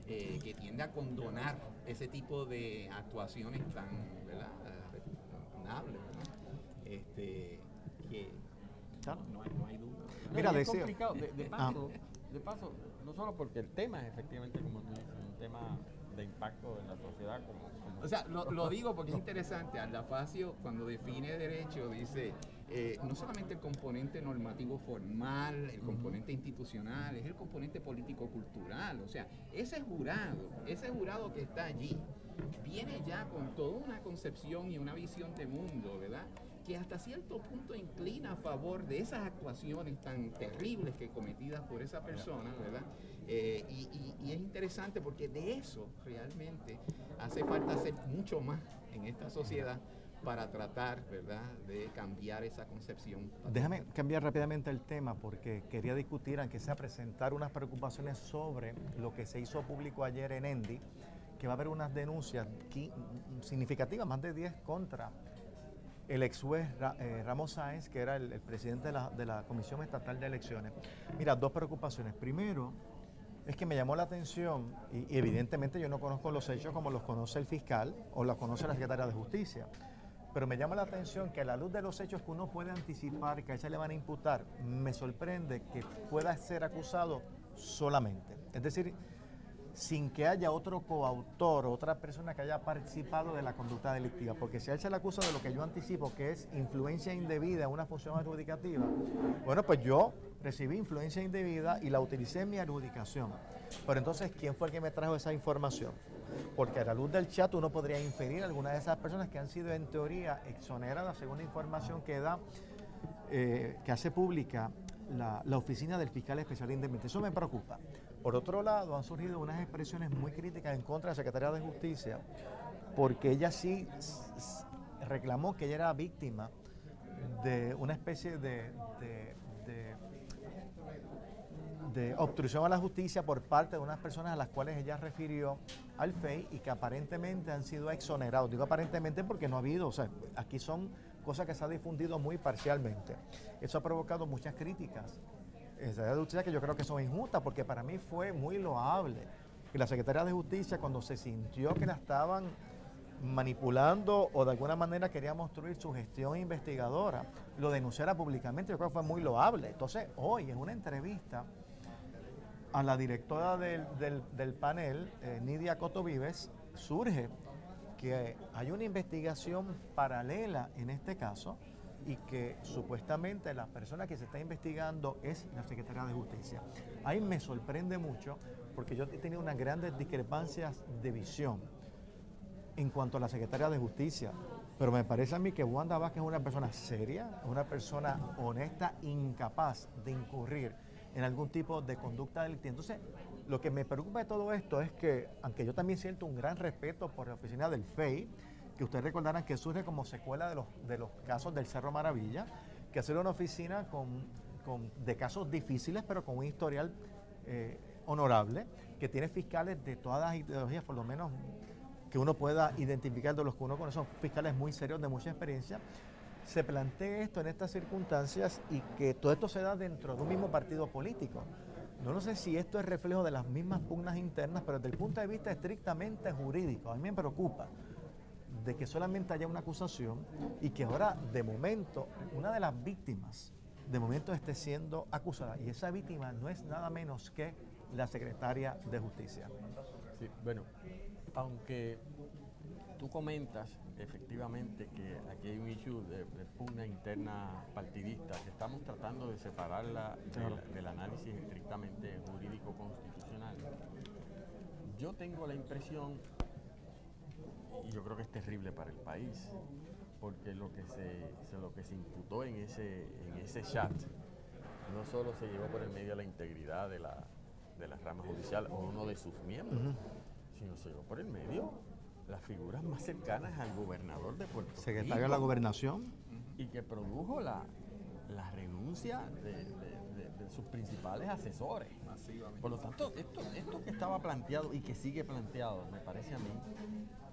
que tiende a condonar ese tipo de actuaciones tan, ¿verdad? Repugnables, ¿verdad? Que Claro. no hay duda. Mira, es deseo. complicado. De paso, no solo porque el tema es efectivamente, como tú dices, un tema de impacto en la sociedad. O sea, lo digo porque es interesante. Aldafacio, cuando define derecho, dice no solamente el componente normativo formal, el componente institucional, es el componente político-cultural. O sea, ese jurado que está allí, viene ya con toda una concepción y una visión de mundo, ¿verdad? Que hasta cierto punto inclina a favor de esas actuaciones tan terribles que cometidas por esa persona, ¿verdad? Y es interesante porque de eso realmente hace falta hacer mucho más en esta sociedad para tratar, ¿verdad?, de cambiar esa concepción. Déjame cambiar rápidamente el tema porque quería discutir, aunque sea presentar unas preocupaciones sobre lo que se hizo público ayer en ENDI, que va a haber unas denuncias significativas, más de 10 contra el ex juez Ramos Sáenz, que era el presidente de la Comisión Estatal de Elecciones. Mira, dos preocupaciones. Primero, es que me llamó la atención, y evidentemente yo no conozco los hechos como los conoce el fiscal o los conoce la secretaria de Justicia, pero me llama la atención que a la luz de los hechos que uno puede anticipar que a ella le van a imputar, me sorprende que pueda ser acusado solamente. Es decir, sin que haya otro coautor o otra persona que haya participado de la conducta delictiva. Porque si a él se le acusa de lo que yo anticipo, que es influencia indebida en una función adjudicativa, bueno, pues yo recibí influencia indebida y la utilicé en mi adjudicación. Pero entonces, ¿quién fue el que me trajo esa información? Porque a la luz del chat uno podría inferir a algunas de esas personas que han sido en teoría exoneradas según la información que da, que hace pública la oficina del fiscal especial independiente. Eso me preocupa. Por otro lado, han surgido unas expresiones muy críticas en contra de la Secretaría de Justicia, porque ella sí reclamó que ella era víctima de una especie de obstrucción a la justicia por parte de unas personas a las cuales ella refirió al FEI y que aparentemente han sido exonerados. Digo aparentemente porque no ha habido, o sea, aquí son cosas que se han difundido muy parcialmente. Eso ha provocado muchas críticas. Esa de justicia que yo creo que son injustas, porque para mí fue muy loable que la Secretaría de Justicia, cuando se sintió que la estaban manipulando o de alguna manera quería obstruir su gestión investigadora, lo denunciara públicamente. Yo creo que fue muy loable. Entonces, hoy en una entrevista a la directora del panel, Nidia Coto Vives, surge que hay una investigación paralela en este caso y que supuestamente la persona que se está investigando es la Secretaría de Justicia. Ahí me sorprende mucho porque yo he tenido unas grandes discrepancias de visión en cuanto a la Secretaría de Justicia. Pero me parece a mí que Wanda Vázquez es una persona seria, una persona honesta, incapaz de incurrir en algún tipo de conducta delictiva. Entonces, lo que me preocupa de todo esto es que, aunque yo también siento un gran respeto por la oficina del FEI, que ustedes recordarán que surge como secuela de los casos del Cerro Maravilla, que ha sido una oficina de casos difíciles, pero con un historial honorable, que tiene fiscales de todas las ideologías, por lo menos que uno pueda identificar de los que uno conoce, son fiscales muy serios, de mucha experiencia. Se plantea esto en estas circunstancias y que todo esto se da dentro de un mismo partido político. No sé si esto es reflejo de las mismas pugnas internas, pero desde el punto de vista estrictamente jurídico, a mí me preocupa de que solamente haya una acusación y que ahora, de momento, una de las víctimas, de momento esté siendo acusada. Y esa víctima no es nada menos que la secretaria de Justicia. Sí, bueno, aunque tú comentas efectivamente que aquí hay un issue de pugna interna partidista, que estamos tratando de separarla del análisis estrictamente jurídico-constitucional, yo tengo la impresión, y yo creo que es terrible para el país, porque lo que se imputó en ese chat no solo se llevó por el medio de la integridad de la rama judicial o uno de sus miembros, sino se llevó por el medio las figuras más cercanas al gobernador de Puerto Rico. Secretario de la Gobernación. Y que produjo la renuncia de sus principales asesores. Por lo tanto, esto que estaba planteado y que sigue planteado, me parece a mí,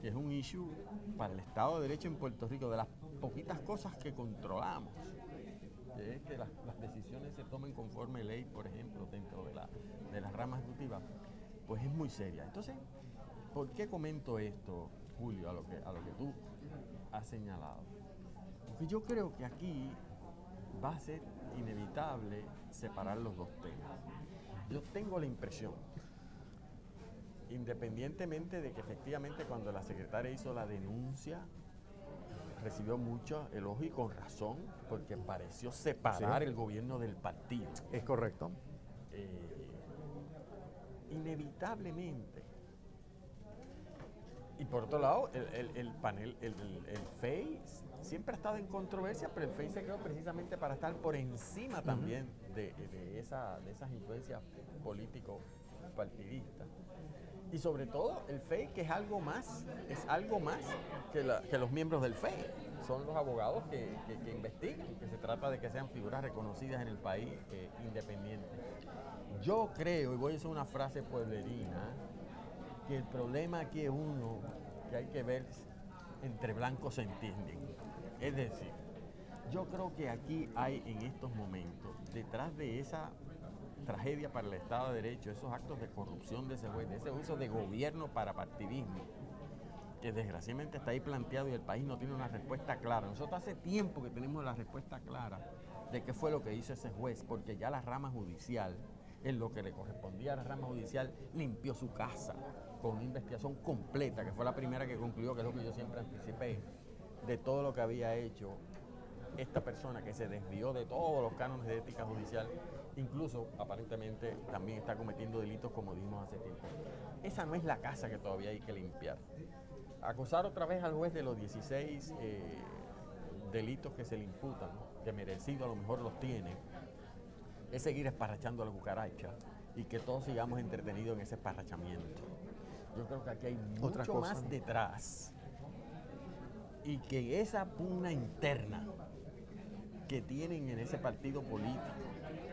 que es un issue para el Estado de Derecho en Puerto Rico, de las poquitas cosas que controlamos, que es que las decisiones se tomen conforme ley, por ejemplo, dentro de las ramas ejecutivas, pues es muy seria. Entonces, ¿por qué comento esto, Julio, a lo que tú has señalado? Porque yo creo que aquí va a ser inevitable separar los dos temas. Yo tengo la impresión, independientemente de que efectivamente cuando la secretaria hizo la denuncia, recibió mucho elogio y con razón, porque pareció separar el gobierno del partido. Es correcto. Inevitablemente. Y por otro lado, el panel, el FEI siempre ha estado en controversia, pero el FEI se creó precisamente para estar por encima también de esas influencias político-partidistas. Y sobre todo el FEI, que es algo más que los miembros del FEI. Son los abogados que investigan, que se trata de que sean figuras reconocidas en el país, independientes. Yo creo, y voy a hacer una frase pueblerina, que el problema aquí es uno que hay que ver entre blancos se entienden. Es decir, yo creo que aquí hay en estos momentos, detrás de esa tragedia para el Estado de Derecho, esos actos de corrupción de ese juez, de ese uso de gobierno para partidismo, que desgraciadamente está ahí planteado y el país no tiene una respuesta clara. Nosotros hace tiempo que tenemos la respuesta clara de qué fue lo que hizo ese juez, porque ya la rama judicial, en lo que le correspondía a la rama judicial, limpió su casa con una investigación completa, que fue la primera que concluyó, que es lo que yo siempre anticipé, de todo lo que había hecho esta persona que se desvió de todos los cánones de ética judicial, incluso aparentemente también está cometiendo delitos como dijimos hace tiempo. Esa no es la casa que todavía hay que limpiar. Acusar otra vez al juez de los 16 delitos que se le imputan, que merecido a lo mejor los tiene, es seguir esparrachando a la cucaracha y que todos sigamos entretenidos en ese esparrachamiento. Yo creo que aquí hay mucho más detrás y que esa pugna interna que tienen en ese partido político,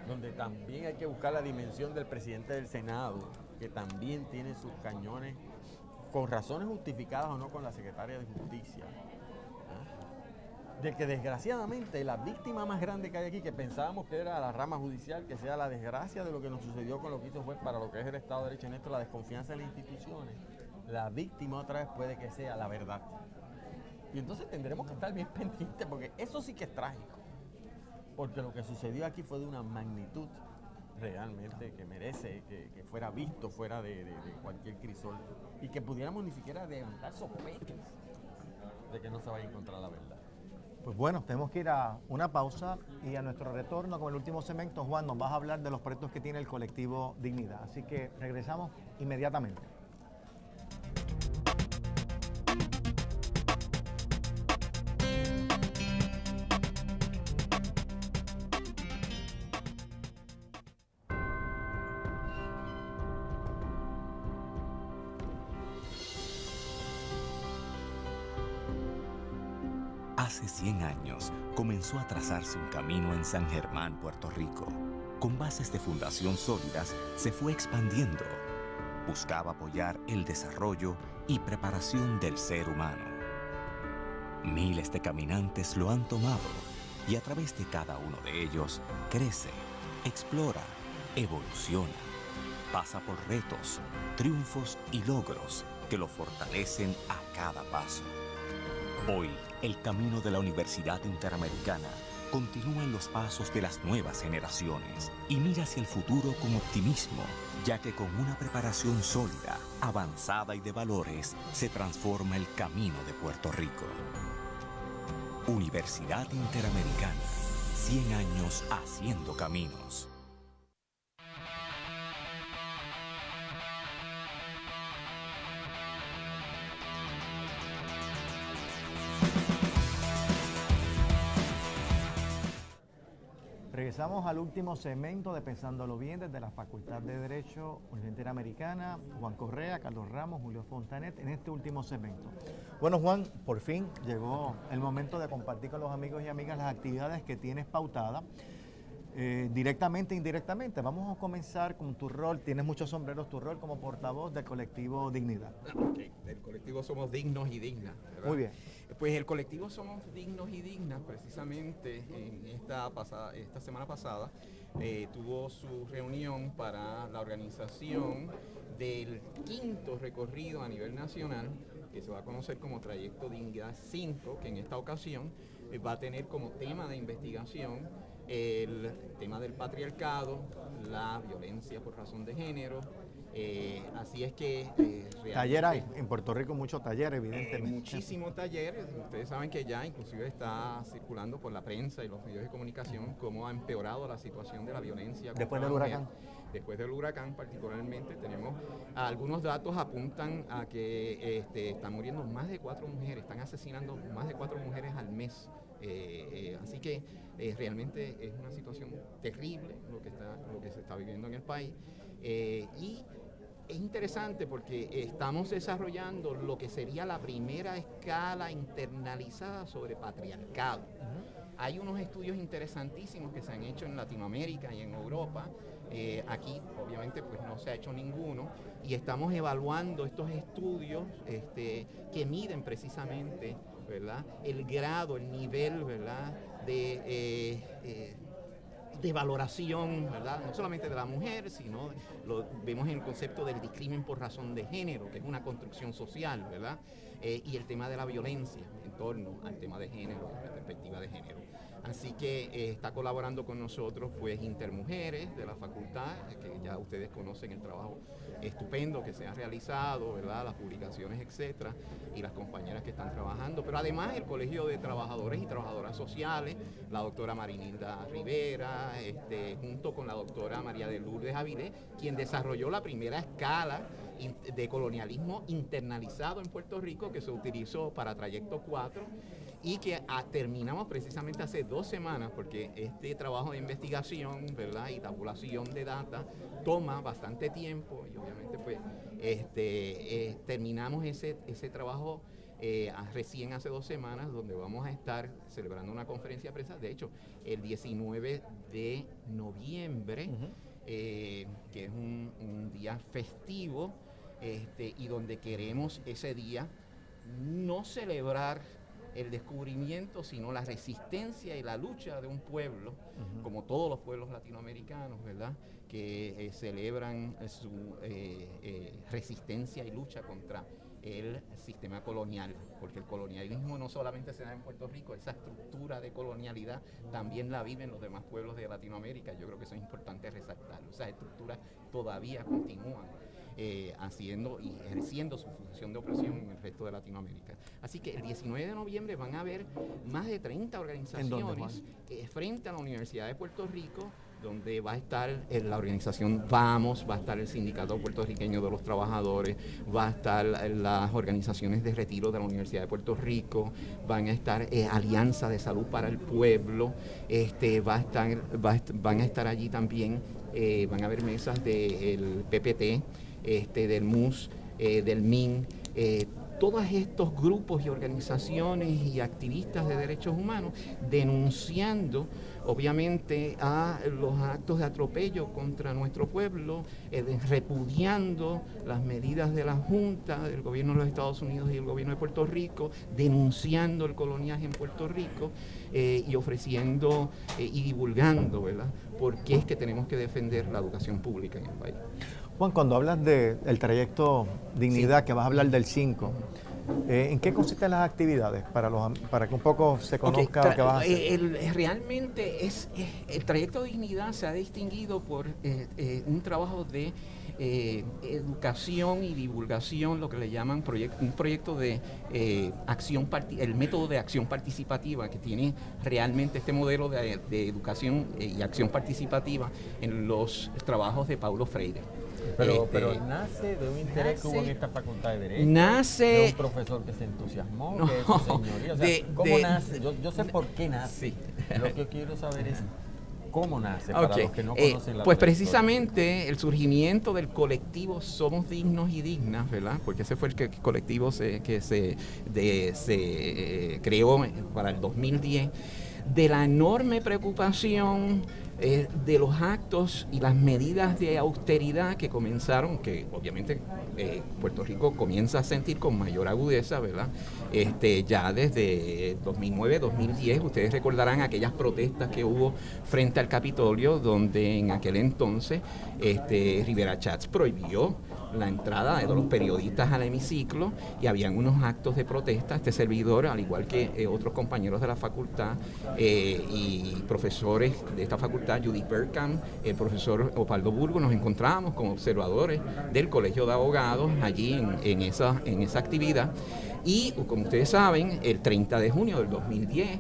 donde también hay que buscar la dimensión del presidente del Senado, que también tiene sus cañones, con razones justificadas o no, con la secretaria de Justicia, de que desgraciadamente la víctima más grande que hay aquí, que pensábamos que era la rama judicial, que sea la desgracia de lo que nos sucedió con lo que hizo el juez para lo que es el Estado de Derecho en esto, la desconfianza en las instituciones, la víctima otra vez puede que sea la verdad. Y entonces tendremos que estar bien pendientes, porque eso sí que es trágico, porque lo que sucedió aquí fue de una magnitud realmente que merece que fuera visto fuera de cualquier crisol y que pudiéramos ni siquiera levantar sospechas de que no se vaya a encontrar la verdad. Pues bueno, tenemos que ir a una pausa y a nuestro retorno con el último segmento, Juan, nos vas a hablar de los proyectos que tiene el colectivo Dignidad. Así que regresamos inmediatamente. Hace 100 años comenzó a trazarse un camino en San Germán, Puerto Rico. Con bases de fundación sólidas, se fue expandiendo. Buscaba apoyar el desarrollo y preparación del ser humano. Miles de caminantes lo han tomado y a través de cada uno de ellos crece, explora, evoluciona, pasa por retos, triunfos y logros que lo fortalecen a cada paso. Hoy, el camino de la Universidad Interamericana continúa en los pasos de las nuevas generaciones y mira hacia el futuro con optimismo, ya que con una preparación sólida, avanzada y de valores, se transforma el camino de Puerto Rico. Universidad Interamericana, 100 años haciendo caminos. Regresamos al último segmento de Pensándolo Bien desde la Facultad de Derecho, Universidad Interamericana. Juan Correa, Carlos Ramos, Julio Fontanet, en este último segmento. Bueno, Juan, por fin llegó el momento de compartir con los amigos y amigas las actividades que tienes pautadas, directamente e indirectamente. Vamos a comenzar con tu rol, tienes muchos sombreros, tu rol como portavoz del colectivo Dignidad. Okay. Del colectivo Somos Dignos y Dignas, ¿verdad? Muy bien. Pues el colectivo Somos Dignos y Dignas, precisamente en esta semana pasada, tuvo su reunión para la organización del 5º recorrido a nivel nacional, que se va a conocer como Trayecto Dignidad 5, que en esta ocasión va a tener como tema de investigación el tema del patriarcado, la violencia por razón de género. Así es que taller hay en Puerto Rico, muchos talleres, evidentemente. Muchísimos talleres. Ustedes saben que ya inclusive está circulando por la prensa y los medios de comunicación cómo ha empeorado la situación de la violencia después del huracán. Después del huracán particularmente tenemos algunos datos apuntan a que están muriendo más de 4 mujeres, están asesinando más de 4 mujeres al mes. Así que realmente es una situación terrible lo que se está viviendo en el país. Y es interesante porque estamos desarrollando lo que sería la primera escala internalizada sobre patriarcado. Hay unos estudios interesantísimos que se han hecho en Latinoamérica y en Europa. Aquí obviamente pues no se ha hecho ninguno y estamos evaluando estos estudios que miden precisamente, ¿verdad?, el grado, el nivel, ¿verdad?, de valoración, ¿verdad?, no solamente de la mujer, sino lo vemos en el concepto del discrimen por razón de género, que es una construcción social, ¿verdad?, y el tema de la violencia en torno al tema de género, la perspectiva de género. Así que está colaborando con nosotros pues Intermujeres de la facultad, que ya ustedes conocen el trabajo estupendo que se ha realizado, ¿verdad?, las publicaciones, etcétera, y las compañeras que están trabajando, pero además el Colegio de Trabajadores y Trabajadoras Sociales, la doctora Marinilda Rivera, junto con la doctora María de Lourdes Avilés, quien desarrolló la primera escala de colonialismo internalizado en Puerto Rico que se utilizó para Trayecto 4 y que terminamos precisamente hace 2 semanas, porque este trabajo de investigación, ¿verdad?, y tabulación de data toma bastante tiempo y obviamente pues terminamos ese trabajo recién hace 2 semanas, donde vamos a estar celebrando una conferencia de prensa, de hecho el 19 de noviembre, que es un día festivo, y donde queremos ese día no celebrar el descubrimiento, sino la resistencia y la lucha de un pueblo, como todos los pueblos latinoamericanos, ¿verdad?, que celebran su resistencia y lucha contra el sistema colonial, porque el colonialismo no solamente se da en Puerto Rico, esa estructura de colonialidad también la viven los demás pueblos de Latinoamérica. Yo creo que eso es importante resaltarlo. Esas estructuras todavía continúan haciendo y ejerciendo su función de opresión en el resto de Latinoamérica. Así que el 19 de noviembre van a haber más de 30 organizaciones frente a la Universidad de Puerto Rico, donde va a estar la organización VAMOS, va a estar el Sindicato Puertorriqueño de los Trabajadores, va a estar las organizaciones de retiro de la Universidad de Puerto Rico, van a estar Alianza de Salud para el Pueblo, van a estar allí también, van a haber mesas del PPT, del MUS, del MIN, todos estos grupos y organizaciones y activistas de derechos humanos denunciando obviamente a los actos de atropello contra nuestro pueblo, repudiando las medidas de la Junta, del gobierno de los Estados Unidos y el gobierno de Puerto Rico, denunciando el coloniaje en Puerto Rico y ofreciendo y divulgando, ¿verdad?, por qué es que tenemos que defender la educación pública en el país. Juan, cuando hablas del trayecto Dignidad, sí, que vas a hablar del 5, ¿en qué consisten las actividades para que un poco se conozca lo que vas a hacer? Realmente el trayecto Dignidad se ha distinguido por un trabajo de educación y divulgación, lo que le llaman un proyecto de el método de acción participativa, que tiene realmente este modelo de educación y acción participativa en los trabajos de Paulo Freire. Pero nace de un interés que hubo en esta facultad de Derecho, de un profesor que se entusiasmó, que es su señoría. O sea, ¿cómo nace? Yo sé por qué nace. Sí. Lo que quiero saber es cómo nace, para los que no conocen la pues precisamente el surgimiento del colectivo Somos Dignos y Dignas, ¿verdad? Porque ese fue el colectivo que se creó para el 2010, de la enorme preocupación de los actos y las medidas de austeridad que comenzaron, que obviamente Puerto Rico comienza a sentir con mayor agudeza, ¿verdad? Ya desde 2009, 2010, ustedes recordarán aquellas protestas que hubo frente al Capitolio, donde en aquel entonces Rivera Schatz prohibió la entrada de los periodistas al hemiciclo y habían unos actos de protesta. Este servidor, al igual que otros compañeros de la facultad y profesores de esta facultad, Judith Berkham, el profesor Opaldo Burgo, nos encontrábamos como observadores del Colegio de Abogados allí en esa actividad. Y como ustedes saben, el 30 de junio del 2010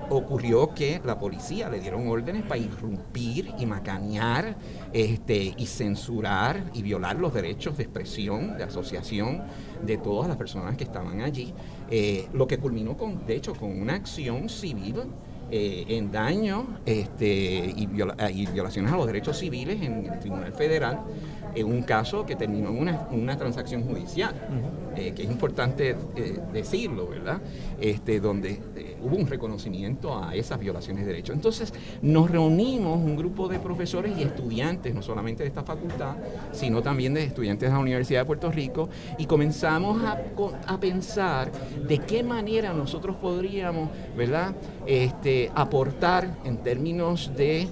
ocurrió que la policía le dieron órdenes para irrumpir y macanear y censurar y violar los derechos de expresión, de asociación de todas las personas que estaban allí, lo que culminó con una acción civil en daño y violaciones a los derechos civiles en el Tribunal Federal, en un caso que terminó en una transacción judicial, que es importante decirlo, ¿verdad? Donde hubo un reconocimiento a esas violaciones de derechos. Entonces nos reunimos un grupo de profesores y estudiantes, no solamente de esta facultad, sino también de estudiantes de la Universidad de Puerto Rico, y comenzamos a pensar de qué manera nosotros podríamos, ¿verdad?, aportar en términos de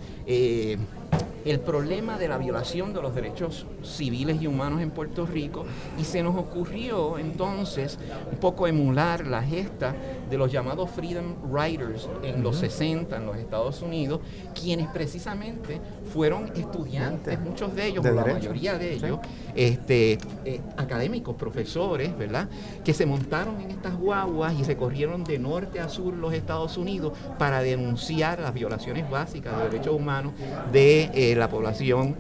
el problema de la violación de los derechos civiles y humanos en Puerto Rico, y se nos ocurrió entonces un poco emular la gesta de los llamados Freedom Riders en los 60 en los Estados Unidos, quienes precisamente fueron estudiantes, muchos de ellos, la mayoría de ellos, académicos, profesores, ¿verdad?, que se montaron en estas guaguas y recorrieron de norte a sur los Estados Unidos para denunciar las violaciones básicas de derechos humanos de la población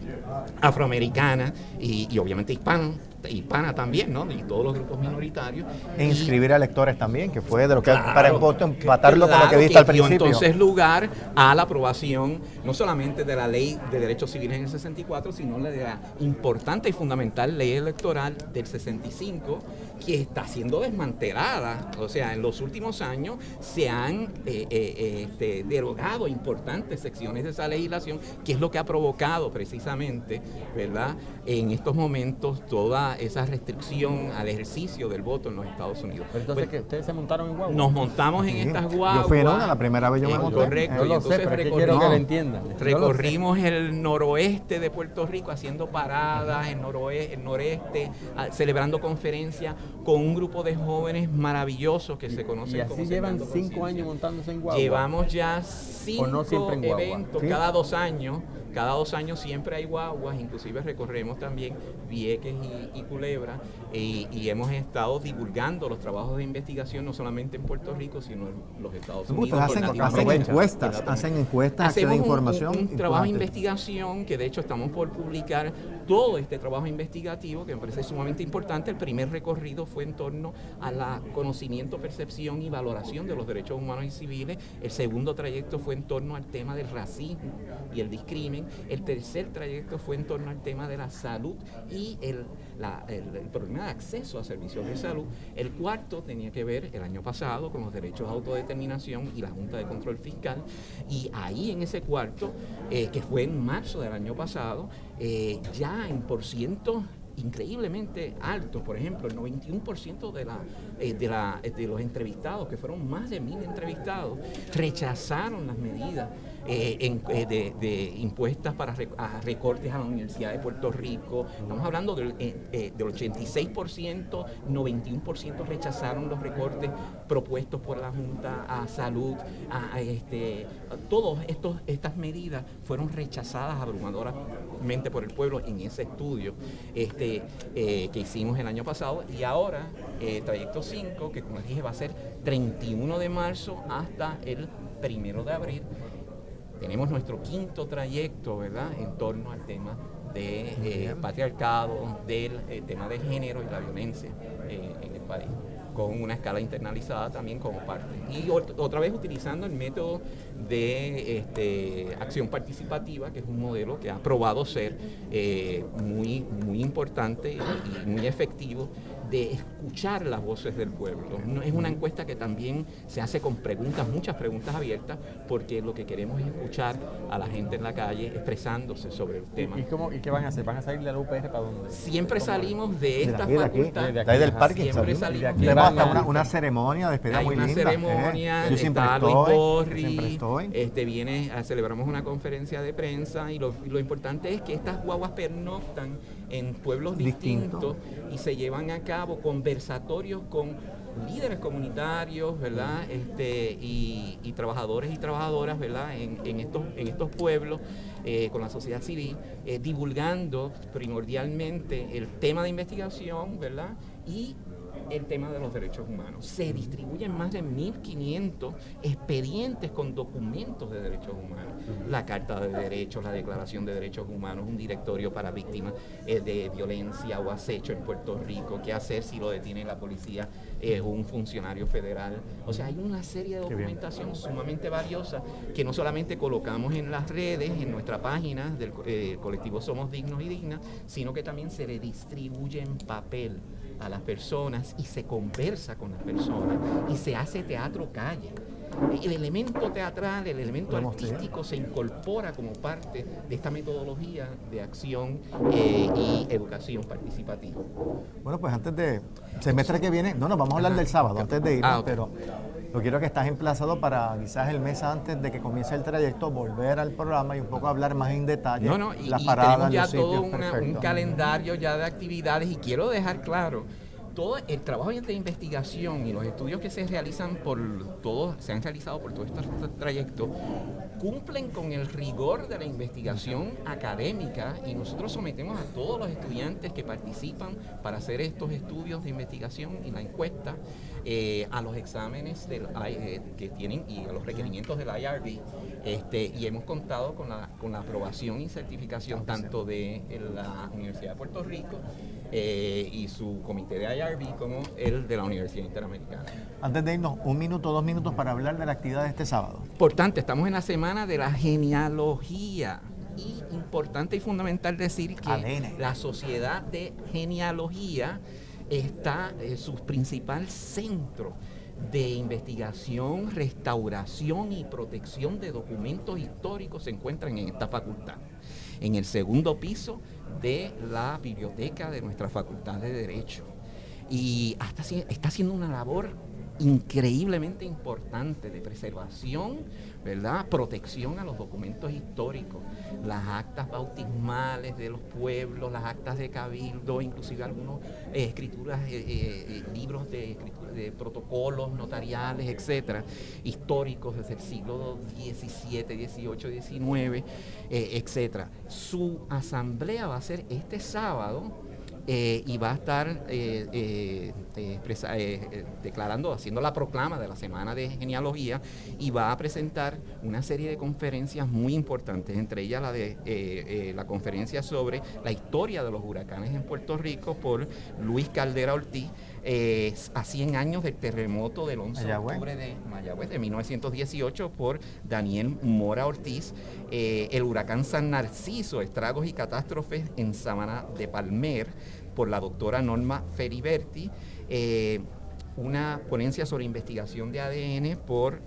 afroamericana y obviamente hispana también, ¿no?, y todos los grupos minoritarios. E inscribir a lectores también, que fue de lo que, para empatarlo con lo que viste al principio. Entonces lugar a la aprobación no solamente de la Ley de Derechos Civiles en el 64, sino de la importante y fundamental Ley Electoral del 65, que está siendo desmantelada. O sea, en los últimos años se han derogado importantes secciones de esa legislación, que es lo que ha provocado precisamente, ¿verdad?, en estos momentos toda esa restricción al ejercicio del voto en los Estados Unidos. Pero entonces, ¿que ustedes se montaron en guagua? Nos montamos en estas guaguas. Yo fui en una, la primera vez yo me monté. Correcto. Yo lo sé, pero quiero que lo entiendan. Recorrimos el noroeste de Puerto Rico haciendo paradas, el noreste, celebrando conferencias con un grupo de jóvenes maravillosos que se conocen. ¿Y así llevan 5 años montándose en guagua? Llevamos ya 5 eventos, ¿sí?, cada 2 años. Cada 2 años siempre hay guaguas, inclusive recorremos también Vieques y Culebra, y hemos estado divulgando los trabajos de investigación no solamente en Puerto Rico, sino en los Estados Unidos. Hacen encuestas, hacemos de información. Un trabajo de investigación que de hecho estamos por publicar todo este trabajo investigativo, que me parece sumamente importante. El primer recorrido recorrido fue en torno a la conocimiento, percepción y valoración de los derechos humanos y civiles. El segundo trayecto fue en torno al tema del racismo y el discrimen. El tercer trayecto fue en torno al tema de la salud y el problema de acceso a servicios de salud. El cuarto tenía que ver el año pasado con los derechos de autodeterminación y la Junta de Control Fiscal, y ahí en ese cuarto, que fue en marzo del año pasado, ya en porcientos increíblemente altos, por ejemplo, el 91% de los entrevistados, que fueron más de 1.000 entrevistados, rechazaron las medidas impuestas a recortes a la Universidad de Puerto Rico. Estamos hablando del 86%, 91% rechazaron los recortes propuestos por la Junta a Salud. Todas estas medidas fueron rechazadas abrumadoramente por el pueblo en ese estudio que hicimos el año pasado, y ahora trayecto 5, que como les dije va a ser 31 de marzo hasta el 1 de abril. Tenemos nuestro quinto trayecto, ¿verdad?, en torno al tema de patriarcado, del tema de género y la violencia en el país, con una escala internalizada también como parte. Y otra vez utilizando el método de acción participativa, que es un modelo que ha probado ser muy importante y muy efectivo, de escuchar las voces del pueblo. No, es una encuesta que también se hace con muchas preguntas abiertas, porque lo que queremos es escuchar a la gente en la calle expresándose sobre el tema. ¿Y qué van a hacer? ¿Van a salir de la UPR para dónde? Siempre salimos de esta facultad. De ahí del parque. Siempre salimos. Tenemos hasta una ceremonia de despedida muy linda. Hay una ceremonia, Yo siempre está Luis estoy. Borri, celebramos una conferencia de prensa, y lo importante es que estas guaguas pernoctan en pueblos distintos y se llevan a cabo conversatorios con líderes comunitarios, ¿verdad? Y trabajadores y trabajadoras, ¿verdad? En estos pueblos, con la sociedad civil, divulgando primordialmente el tema de investigación, ¿verdad? Y el tema de los derechos humanos. Se distribuyen más de 1.500 expedientes con documentos de derechos humanos. La Carta de Derechos, la Declaración de Derechos Humanos, un directorio para víctimas de violencia o acecho en Puerto Rico, qué hacer si lo detiene la policía un funcionario federal. O sea, hay una serie de documentación sumamente valiosa que no solamente colocamos en las redes, en nuestra página del colectivo Somos Dignos y Dignas, sino que también se redistribuye en papel a las personas y se conversa con las personas y se hace teatro calle. El elemento teatral, el elemento artístico se incorpora como parte de esta metodología de acción y educación participativa. Bueno, pues antes de semestre que viene, vamos a hablar del sábado, antes de irnos, pero yo quiero que estás emplazado para quizás el mes antes de que comience el trayecto, volver al programa y un poco hablar más en detalle las paradas, tenemos ya los sitios. todo un calendario ya de actividades, y quiero dejar claro, todo el trabajo de investigación y los estudios que se realizan se han realizado por todos estos trayectos, cumplen con el rigor de la investigación académica, y nosotros sometemos a todos los estudiantes que participan para hacer estos estudios de investigación y la encuesta a los exámenes que tienen y a los requerimientos del IRB, y hemos contado con la aprobación y certificación tanto de la Universidad de Puerto Rico y su comité de IRB como el de la Universidad Interamericana. Antes de irnos, 1 minuto, 2 minutos para hablar de la actividad de este sábado. Importante, estamos en la semana de la genealogía, y importante y fundamental decir que la Sociedad de Genealogía está su principal centro de investigación, restauración y protección de documentos históricos se encuentran en esta facultad, en el segundo piso de la biblioteca de nuestra Facultad de Derecho. Y está haciendo una labor increíblemente importante de preservación, ¿verdad? Protección a los documentos históricos, las actas bautismales de los pueblos, las actas de cabildo, inclusive algunos escrituras, libros de protocolos notariales, etcétera, históricos desde el siglo XVII, XVIII, XIX, etcétera. Su asamblea va a ser este sábado. Y va a estar declarando, haciendo la proclama de la Semana de Genealogía, y va a presentar una serie de conferencias muy importantes, entre ellas la conferencia sobre la historia de los huracanes en Puerto Rico por Luis Caldera Ortiz, a 100 años del terremoto del 11 de octubre de Mayagüez de 1918 por Daniel Mora Ortiz, el huracán San Narciso, estragos y catástrofes en Sabana de Palmer por la doctora Norma Feriberti, una ponencia sobre investigación de ADN por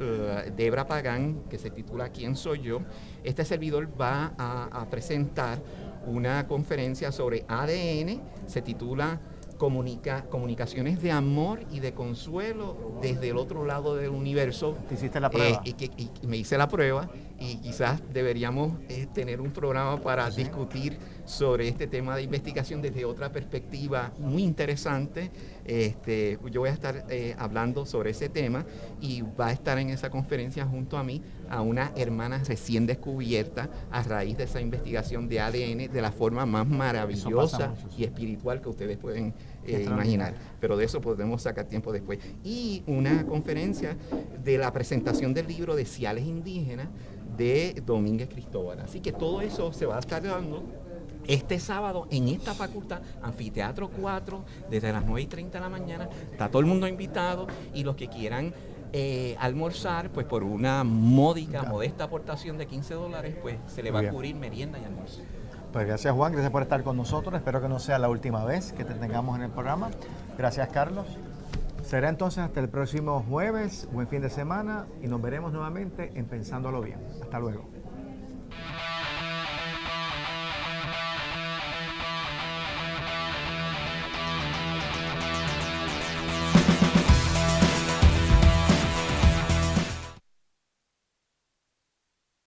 Debra Pagán, que se titula ¿Quién soy yo? Este servidor va a presentar una conferencia sobre ADN, se titula Comunicaciones de amor y de consuelo desde el otro lado del universo. ¿Te hiciste la prueba? Y me hice la prueba y quizás deberíamos tener un programa para discutir sobre este tema de investigación desde otra perspectiva muy interesante. Yo voy a estar hablando sobre ese tema y va a estar en esa conferencia junto a mí a una hermana recién descubierta a raíz de esa investigación de ADN de la forma más maravillosa y espiritual que ustedes pueden imaginar. Pero de eso podemos sacar tiempo después. Y una conferencia de la presentación del libro de Ciales Indígenas de Domínguez Cristóbal. Así que todo eso se va a estar dando este sábado en esta facultad, Anfiteatro 4, desde las 9:30 de la mañana. Está todo el mundo invitado y los que quieran almorzar, pues por una modesta aportación de $15, pues se le va a cubrir merienda y almuerzo. Pues gracias, Juan, gracias por estar con nosotros. Espero que no sea la última vez que te tengamos en el programa. Gracias, Carlos. Será entonces hasta el próximo jueves. Buen fin de semana y nos veremos nuevamente en Pensándolo Bien. Hasta luego.